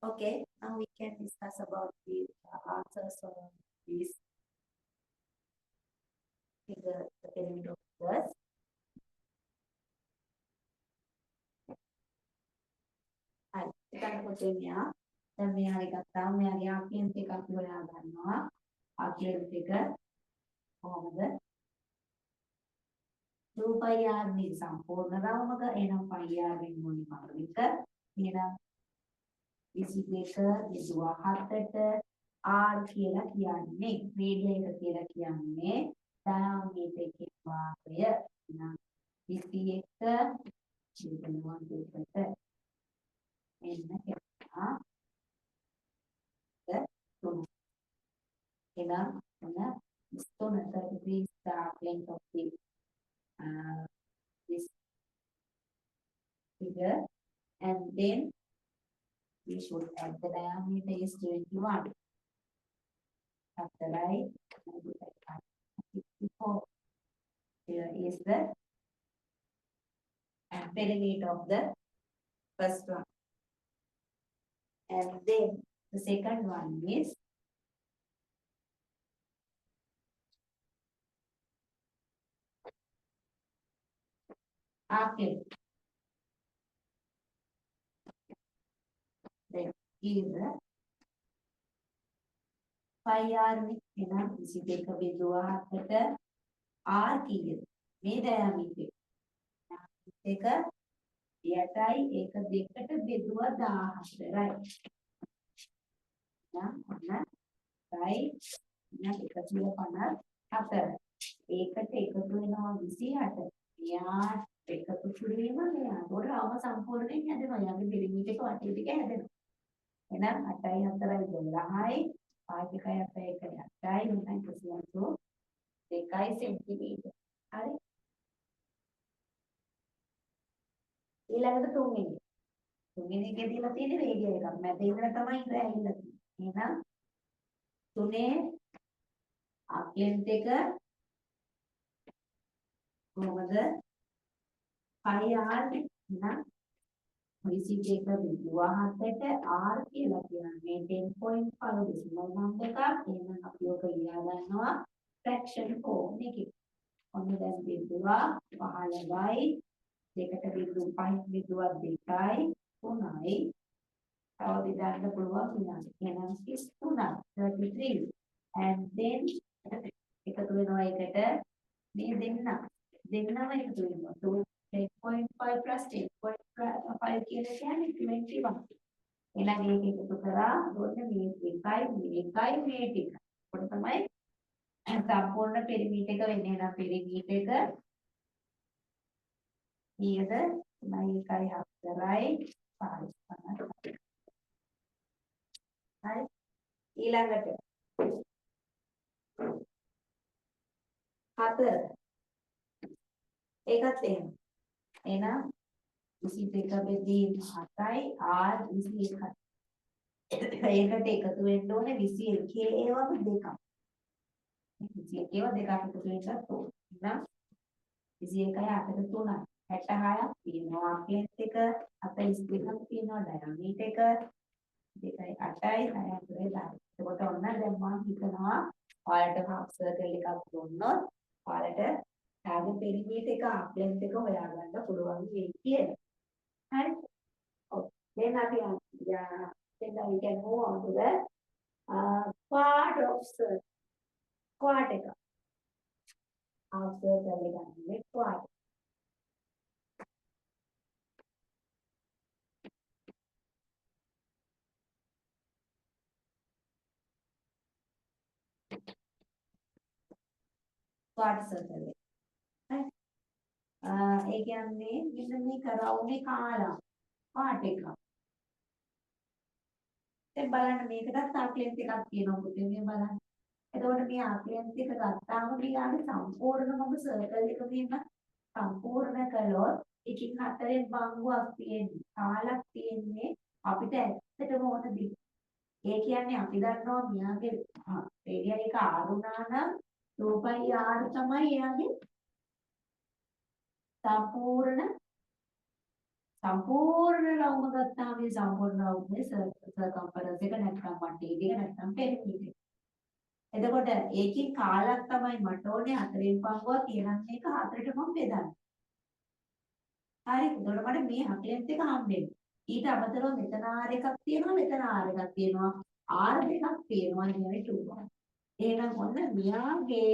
Okay, now we can discuss about the answers of these figure, the element of figures. හරි. එතකොට මෙයා දැන් මෙයා එකක් තාම මෙයාගේ ආර්ගියුමන්ට් එකක් අපි හොයා ගන්නවා. ආර්ගියුමන්ට් එක කොහොමද? 2πr මේ සම්පූර්ණ රවුමක එනම් πr වෙන්න ඕනි පාරමිත. එහෙනම් 21 විසුව 7ට r කියලා කියන්නේ රේඩිය එක කියලා කියන්නේ ඩයාමීටර් එකේ වාගය. එහෙනම් 21 චිත්‍රණවා දෙකට එන්න කියනවා. තුන. එහෙනම් තුන 33 start length of the this figure, and then we should add the diameter is 21. After right, before here is the perimeter of the first one. And then the second one is arcade. Then is the phi r එනම් 22 බිඳුව 7ට r කීයද? මේ diameter එක යටයි ඒක දෙකට බෙදුවා 14යි. නම් ඔන්න right නම් 154. ඒකට එකතු වෙනවා 28. එයා එකතු කිරීම මෙයා. ඒකවම සම්පූර්ණයෙන් හැදෙනවා. යාගේ පිරමීඩ එක වටේ ටික හැදෙනවා. එහෙනම් 8යි 4යි 12යි 5යි 8යි 8යි 9යි 2යි සෙන්ටිමීටර. හරි. ඊළඟට තුන්වෙනි. තුන්වෙනි එකේ දීලා තියෙන්නේ රේඩියල් එකක්. මැද ඉඳලා තමයි ඉඳලා ඇවිල්ලා තියෙන්නේ. එහෙනම් තුනේ ආක්ලෙන්ත් එක කොහොමද? පයි r නේ. එහෙනම් 22 බිඳුව 7ට r කියලා කියන්නේ 10.5 decimal number එකක්. එහෙනම් අපි ඔක ලියා ගන්නවා fraction form එකේ. ඔන්න දැන් බිඳුව 15යි දෙකට බිඳුව 5 බිඳුව 2යි 3යි තව බෙදන්න පුළුවන් විනාඩි. එහෙනම් 3යි 33 and then එකතු වෙනවා එකට මේ දෙන්නම එකතු වෙනවා. 10.5 plus 10.5 කියන්නේ 21. එහෙනම් මේක එකතු කරා ඔන්න මේ එකයි මේ ටික. ඔන්න තමයි සම්පූර්ණ පෙරිමීටර එක වෙන්නේ. එහෙනම් පෙරිමීටර එක ඊයද 9යි 4යි 5යි. හරි. ඊළඟට 4 ඒකත් එහෙම. එහෙනම් 22 බෙදීම 7යි r 21යි. ඒකට එකතු වෙන්න ඕනේ 21 දෙකක්. 21 දෙකක් එකතු වෙන්නත් ඕනේ. එහෙනම් 21යි 8ට 3යි 66ක් තියෙනවා. ආක්ලෙන්ත් එක 42ක් තියෙනවා. ඩයමීටර් එක 2යි 8යි 6යි 10යි. එතකොට ඔන්න දැන් මම හිතනවා ඔයාලට half circle එකක් දුන්නොත් ඔයාලට යාගේ පෙරිමීටර එක ආක්ලෙන්ත් එක හොයාගන්න පුළුවන් වෙයි කියලා. හරි. then we can move on to the part of circle. Quart එක. half circle එක ගන්නේ quart. quart circle එක. හරි. ඒ කියන්නේ මෙන්න මේ කරවුනේ කාලා quart එක. දැන් බලන්න මේකටත් ආක්ලෙන්ත් එකක් තියෙනවා පුතේ මේ බලන්න. එතකොට මේ ආක්ලෙන්ත් එක ගත්තාම මෙයාගේ සම්පූර්ණම සර්කල් එක මෙන්න සම්පූර්ණ කළොත් එකින් 4න් බංගුවක් තියෙන්නේ. කාලක් තියෙන්නේ අපිට ඇත්තටම ඕනද? ඒ කියන්නේ අපි දන්නවා මෙයාගේ රේඩියල් එක r උනා නම් 2πr තමයි එයාගේ සම්පූර්ණ රවුම ගත්තාම මේ සම්පූර්ණ රවුමේ සර්කම්ෆරන්ස් එක නැත්නම් වටේ එක නැත්නම් පෙරිමීටර. එතකොට ඒකේ කාලක් තමයි මට ඕනේ 4න් පංගුවක් කියනනම් මේක 4ට මම බෙදන්න. හරි. එතකොට මට මේ ආක්ලෙන්ත් එක හම්බෙන්නේ. ඊට අමතරව මෙතන r එකක් තියෙනවා මෙතන r එකක් තියෙනවා r දෙකක් තියෙනවා කියන්නේ 2. එහෙනම් ඔන්න මෙයාගේ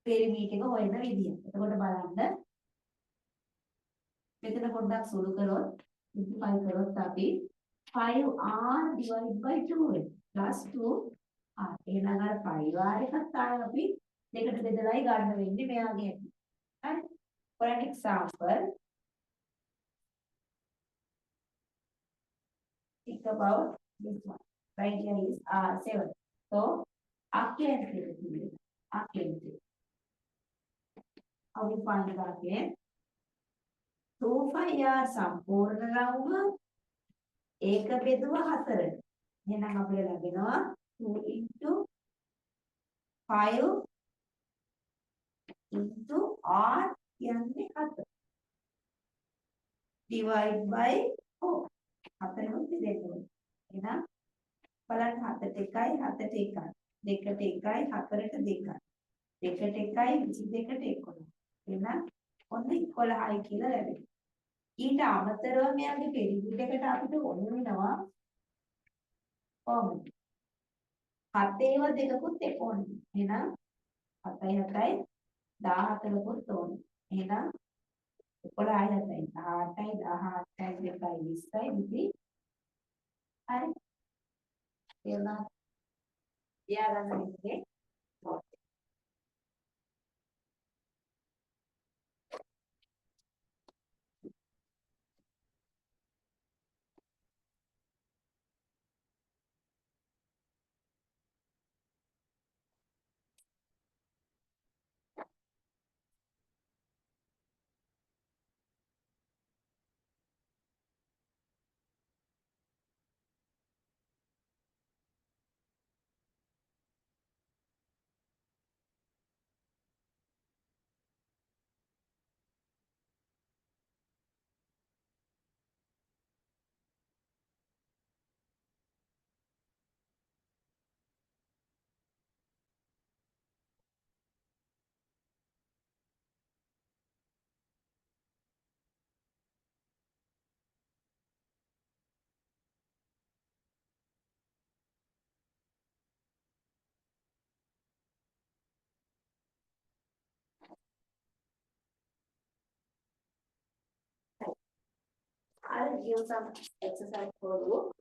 පෙරිමීටර එක හොයන විදිය. එතකොට බලන්න මෙතන පොඩ්ඩක් සුළු කරොත් 5 කරොත් අපි 5r divided by 2 plus 2r. එහෙනම් අර 5r එකත් ආයෙ අපි දෙකට බෙදලායි ගන්න වෙන්නේ මෙයාගේ. හරි. For an example, think about this one. Right here is R7. So, arclength. How we find the arclength? 2πr සම්පූර්ණ රවුම ඒක බෙදුව 4. එහෙනම් අපිට ලැබෙනවා 2 into 5 into R කියන්නේ 4. divide by 4. 4 නුත් දෙන්න ඕනේ. එහෙනම් බලන්න 7ට 1යි 7ට 1යි. 2ට 1යි 4ට 2යි. 2ට 1යි 22ට 11. එහෙනම් ඔන්න 11යි කියලා ලැබෙනවා. ඊට අමතරව මෙයාගේ පෙරිමිඩ් එකට අපිට ඕන වෙනවා කොහොමද? 7ේව දෙකකුත් එක ඕනේ. එහෙනම් 7යි 7යි 14කුත් ඕනේ. එහෙනම් 11යි 7යි 18යි 18යි 2යි 20යි 20යි. හරි. එහෙනම් තියාගන්න ඉන්නේ. I'll give some exercise for you.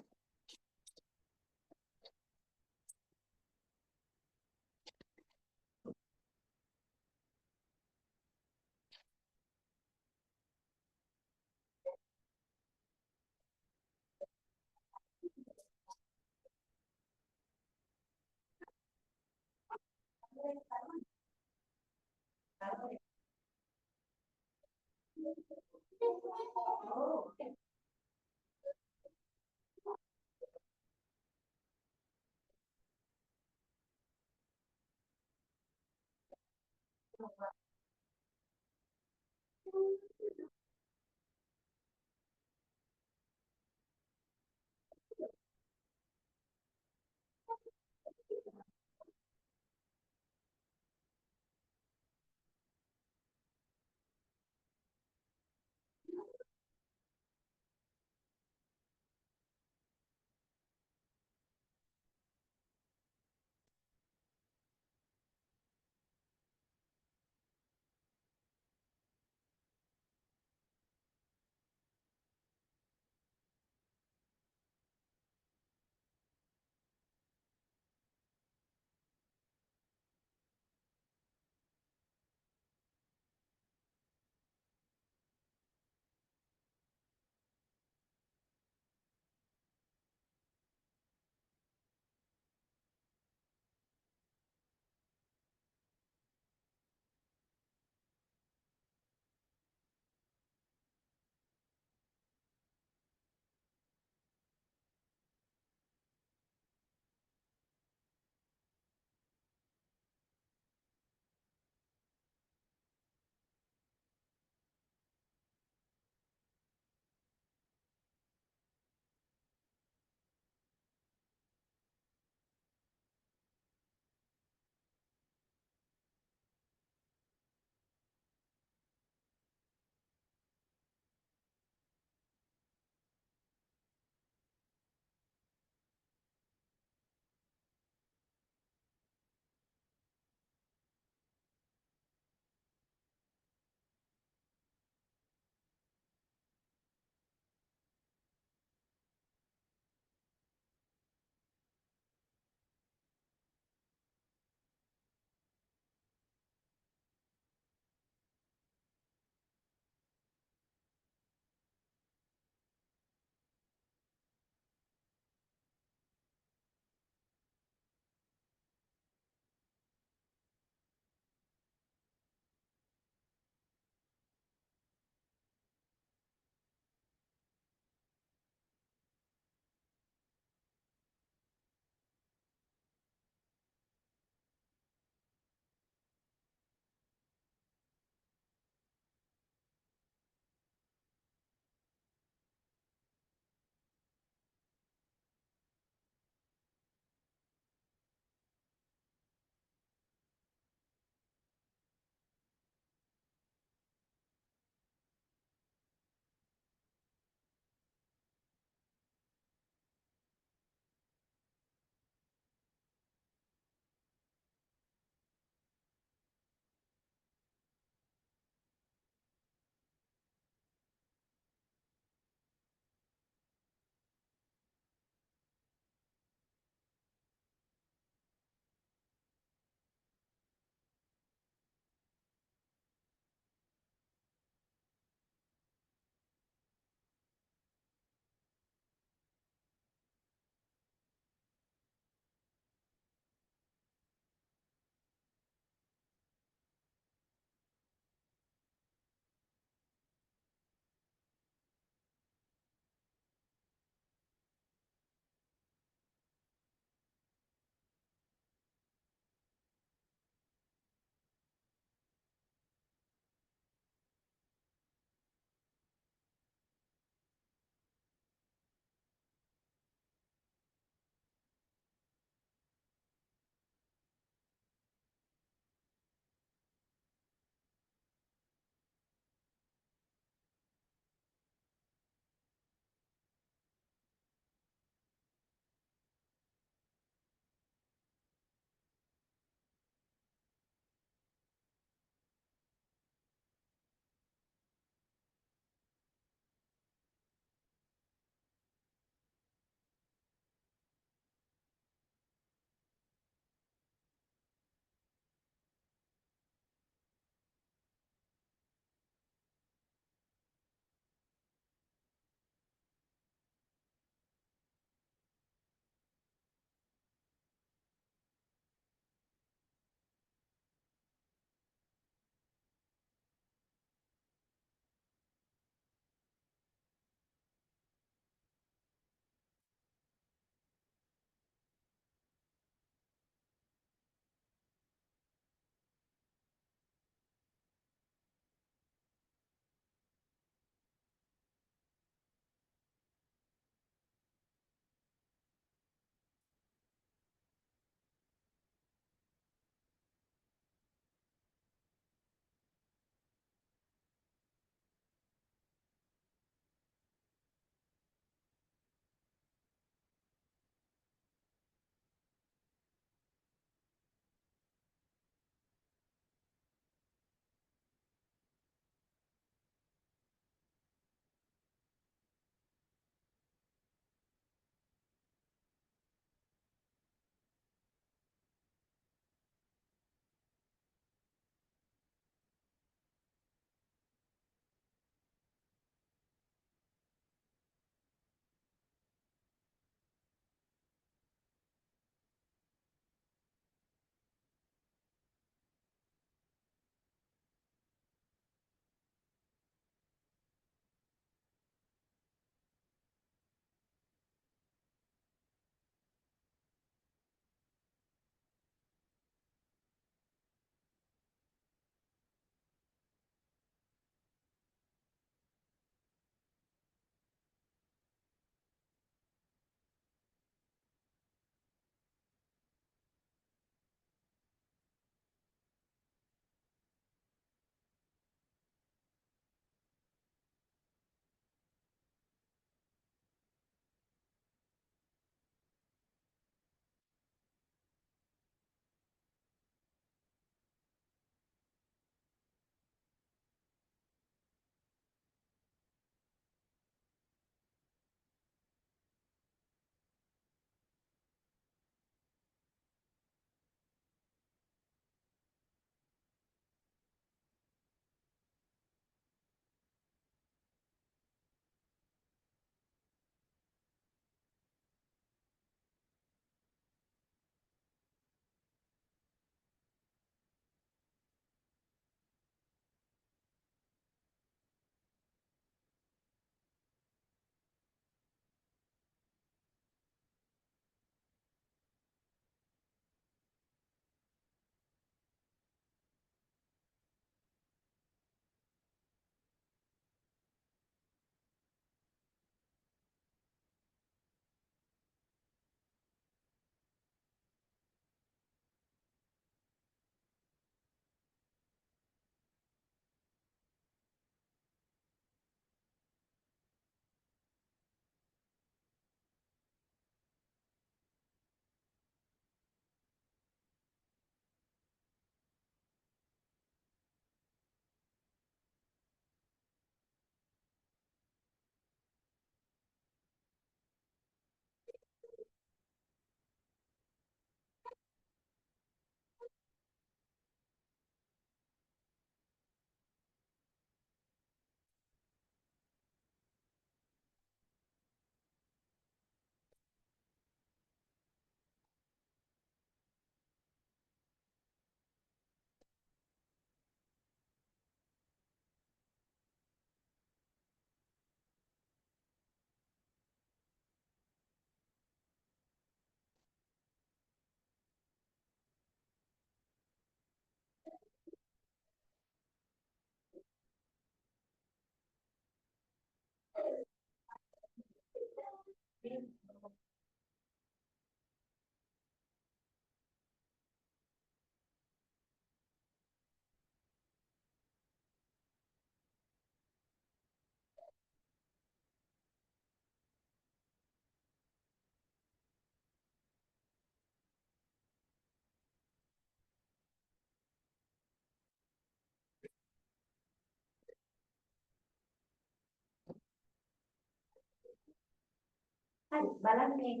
හරි බලන්න මේක.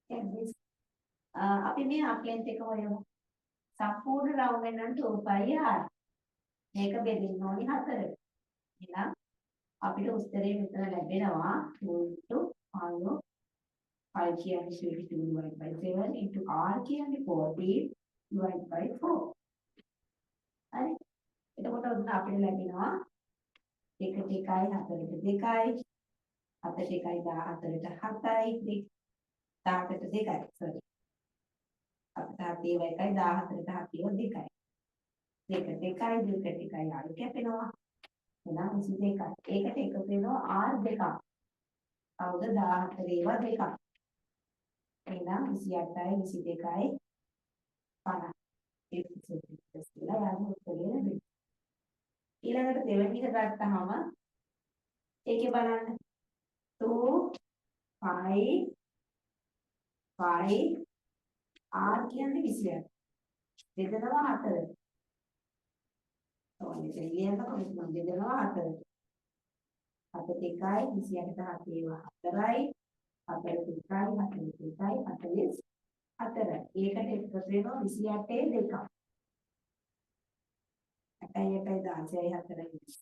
දැන් අපි මේ අප්ලෙන්ත් එක හොයමු. සම්පූර්ණ රවුම් වෙනනම් 2πr. මේක බෙදෙන්න ඕනි 4ට. එහෙනම් අපිට උත්තරේ මෙතන ලැබෙනවා 2 5 5 කියන්නේ 22 divided by 7 into r කියන්නේ 14 divided by 4. හරි. එතකොට උත්තර අපිට ලැබෙනවා 1 2 4ට 2යි 7 1යි 14ට 7යි 18ට 2යි. sorry. අපිට 7 1යි 14ට 7 2යි. 2 2යි 2 2යි අඩු කැපෙනවා. එහෙනම් 22යි. ඒකට එකතු වෙනවා r දෙකක්. කවුද 14 ඒවා දෙකක්. එහෙනම් 28යි 22යි 50. ඒක කියලා යන්න උත්තරේ ලැබෙනවා. ඊළඟට දෙවෙනි එක ගත්තාම ඒකේ බලන්න 2 5 5 r කියන්නේ 28. බෙදනවා 4. ඔන්න ඉතින් ලියන්න කොහොමද බෙදනවා 4. 7 2යි 28ට 7 ඒවා 4යි 4 2යි 4 2යි 44. ඒකට එකතු වෙනවා 28 දෙකක්. 8යි 8යි 16යි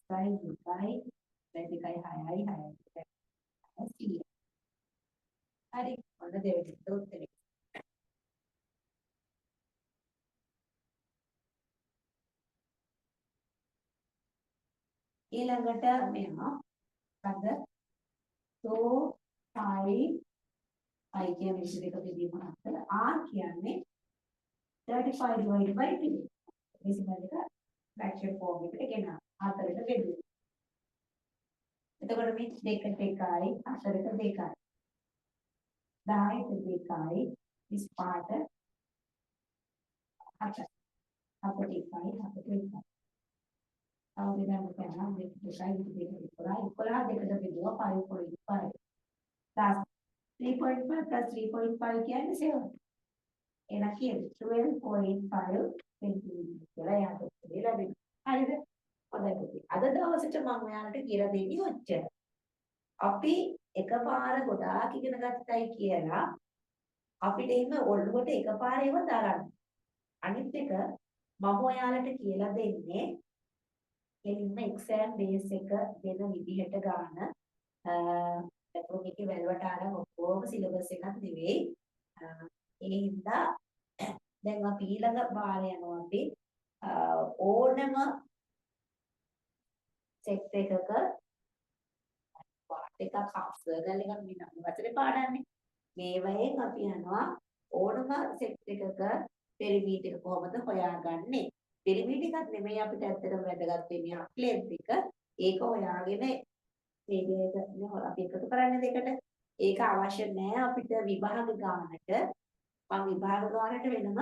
4යි 20යි 2යි 6යි 6යි 6යි. හරි. ඔන්න දෙවෙනි උත්තරේ. ඊළඟට මෙන්න අද 2 5 I කියන්නේ 22 බෙදීම 4 R කියන්නේ 35 divided by 2. decimal එක fraction form එකට ගෙනා 4ට බෙදුවා. එතකොට මේ 2ට 1යි 4ට 2යි 10ට 2යි 25ට 8යි 7ට 1යි 7ට 1යි. තව බෙදන්න කරනවා 2යි 2යි 11 දෙකට බෙදුවා 5.5. 3.5 plus 3.5 කියන්නේ 7. එහෙනම් කියන්නේ 12.5 centimeter කියලා යාට උත්තරේ ලැබෙනවා. හරිද? හොඳයි. අද දවසට මම ඔයාලට කියලා දෙන්නේ ඔච්චර. අපි එකපාර ගොඩාක් ඉගෙන ගත්තයි කියලා අපිට එහෙම ඔළුවට එකපාර ඒව දරන්න. අනිත් එක මම ඔයාලට කියලා දෙන්නේ එන්න එක්සෑම් බේස් එක දෙන විදිහට ගන්න. එතකොට මේකේ වැලවට අරන් ඔක්කොම සිලබස් එකක් නෙවෙයි. ඒ හින්දා දැන් අපි ඊළඟ වාරය යනවා අපි ඕනම සෙට් එකක පාඩ එකක් හස්වර්ගල් එකක් මේ නම් වචනේ පාඩන්නේ. මේ වයින් අපි යනවා ඕනම සෙට් එකක පෙරිමීටර් එක කොහොමද හොයාගන්නේ? පෙරිමීටර් එකක් නෙමෙයි අපිට ඇත්තටම වැදගත් වෙන්නේ ලෙන්ත් එක. ඒක හොයාගෙන මේක අපි එකතු කරන්නේ දෙකට. ඒක අවශ්‍ය නැහැ අපිට විභාග ගානට. මම විභාග ගානට වෙනම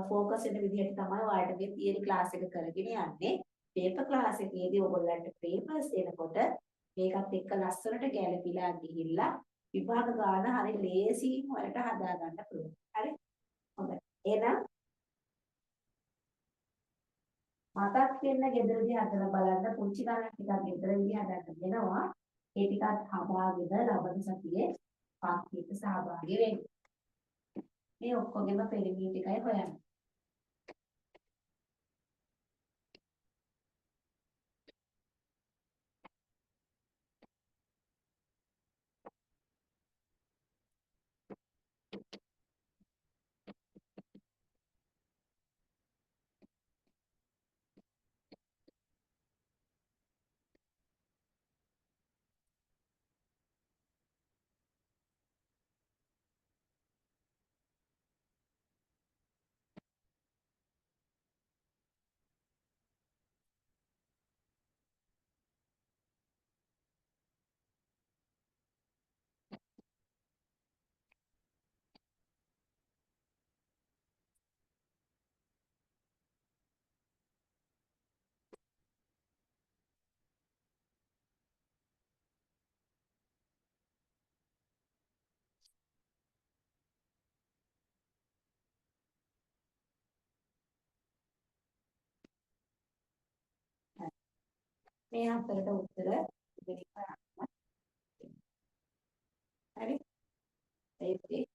ફોකස් වෙන විදිහට තමයි ඔයාලට මේ තියරි ක්ලාස් එක කරගෙන යන්නේ. පේපර් ක්ලාස් එකේදී ඔයගොල්ලන්ට පේපර්ස් දෙනකොට මේකත් එක්ක ලස්සනට ගැළපීලා ගිහිල්ලා විභාග ගාන හරිය ලේසියෙන් ඔයාලට හදා ගන්න පුළුවන්. හරි? හොඳයි. එහෙනම් මතක් වෙන්න ගෙදරදී හදලා බලන්න පුංචි ගානක් ටිකක් ගෙදරදී හදන්න දෙනවා. ඒ ටිකත් හදාගෙන ලබන සතියේ පාක්ෂික සහභාගී වෙන්න. මේ ඔක්කොගෙම පෙරිමීටර් එකයි හොයන්නේ. මේ හතරට උත්තර ඉදිරි කරන්න. Stay safe.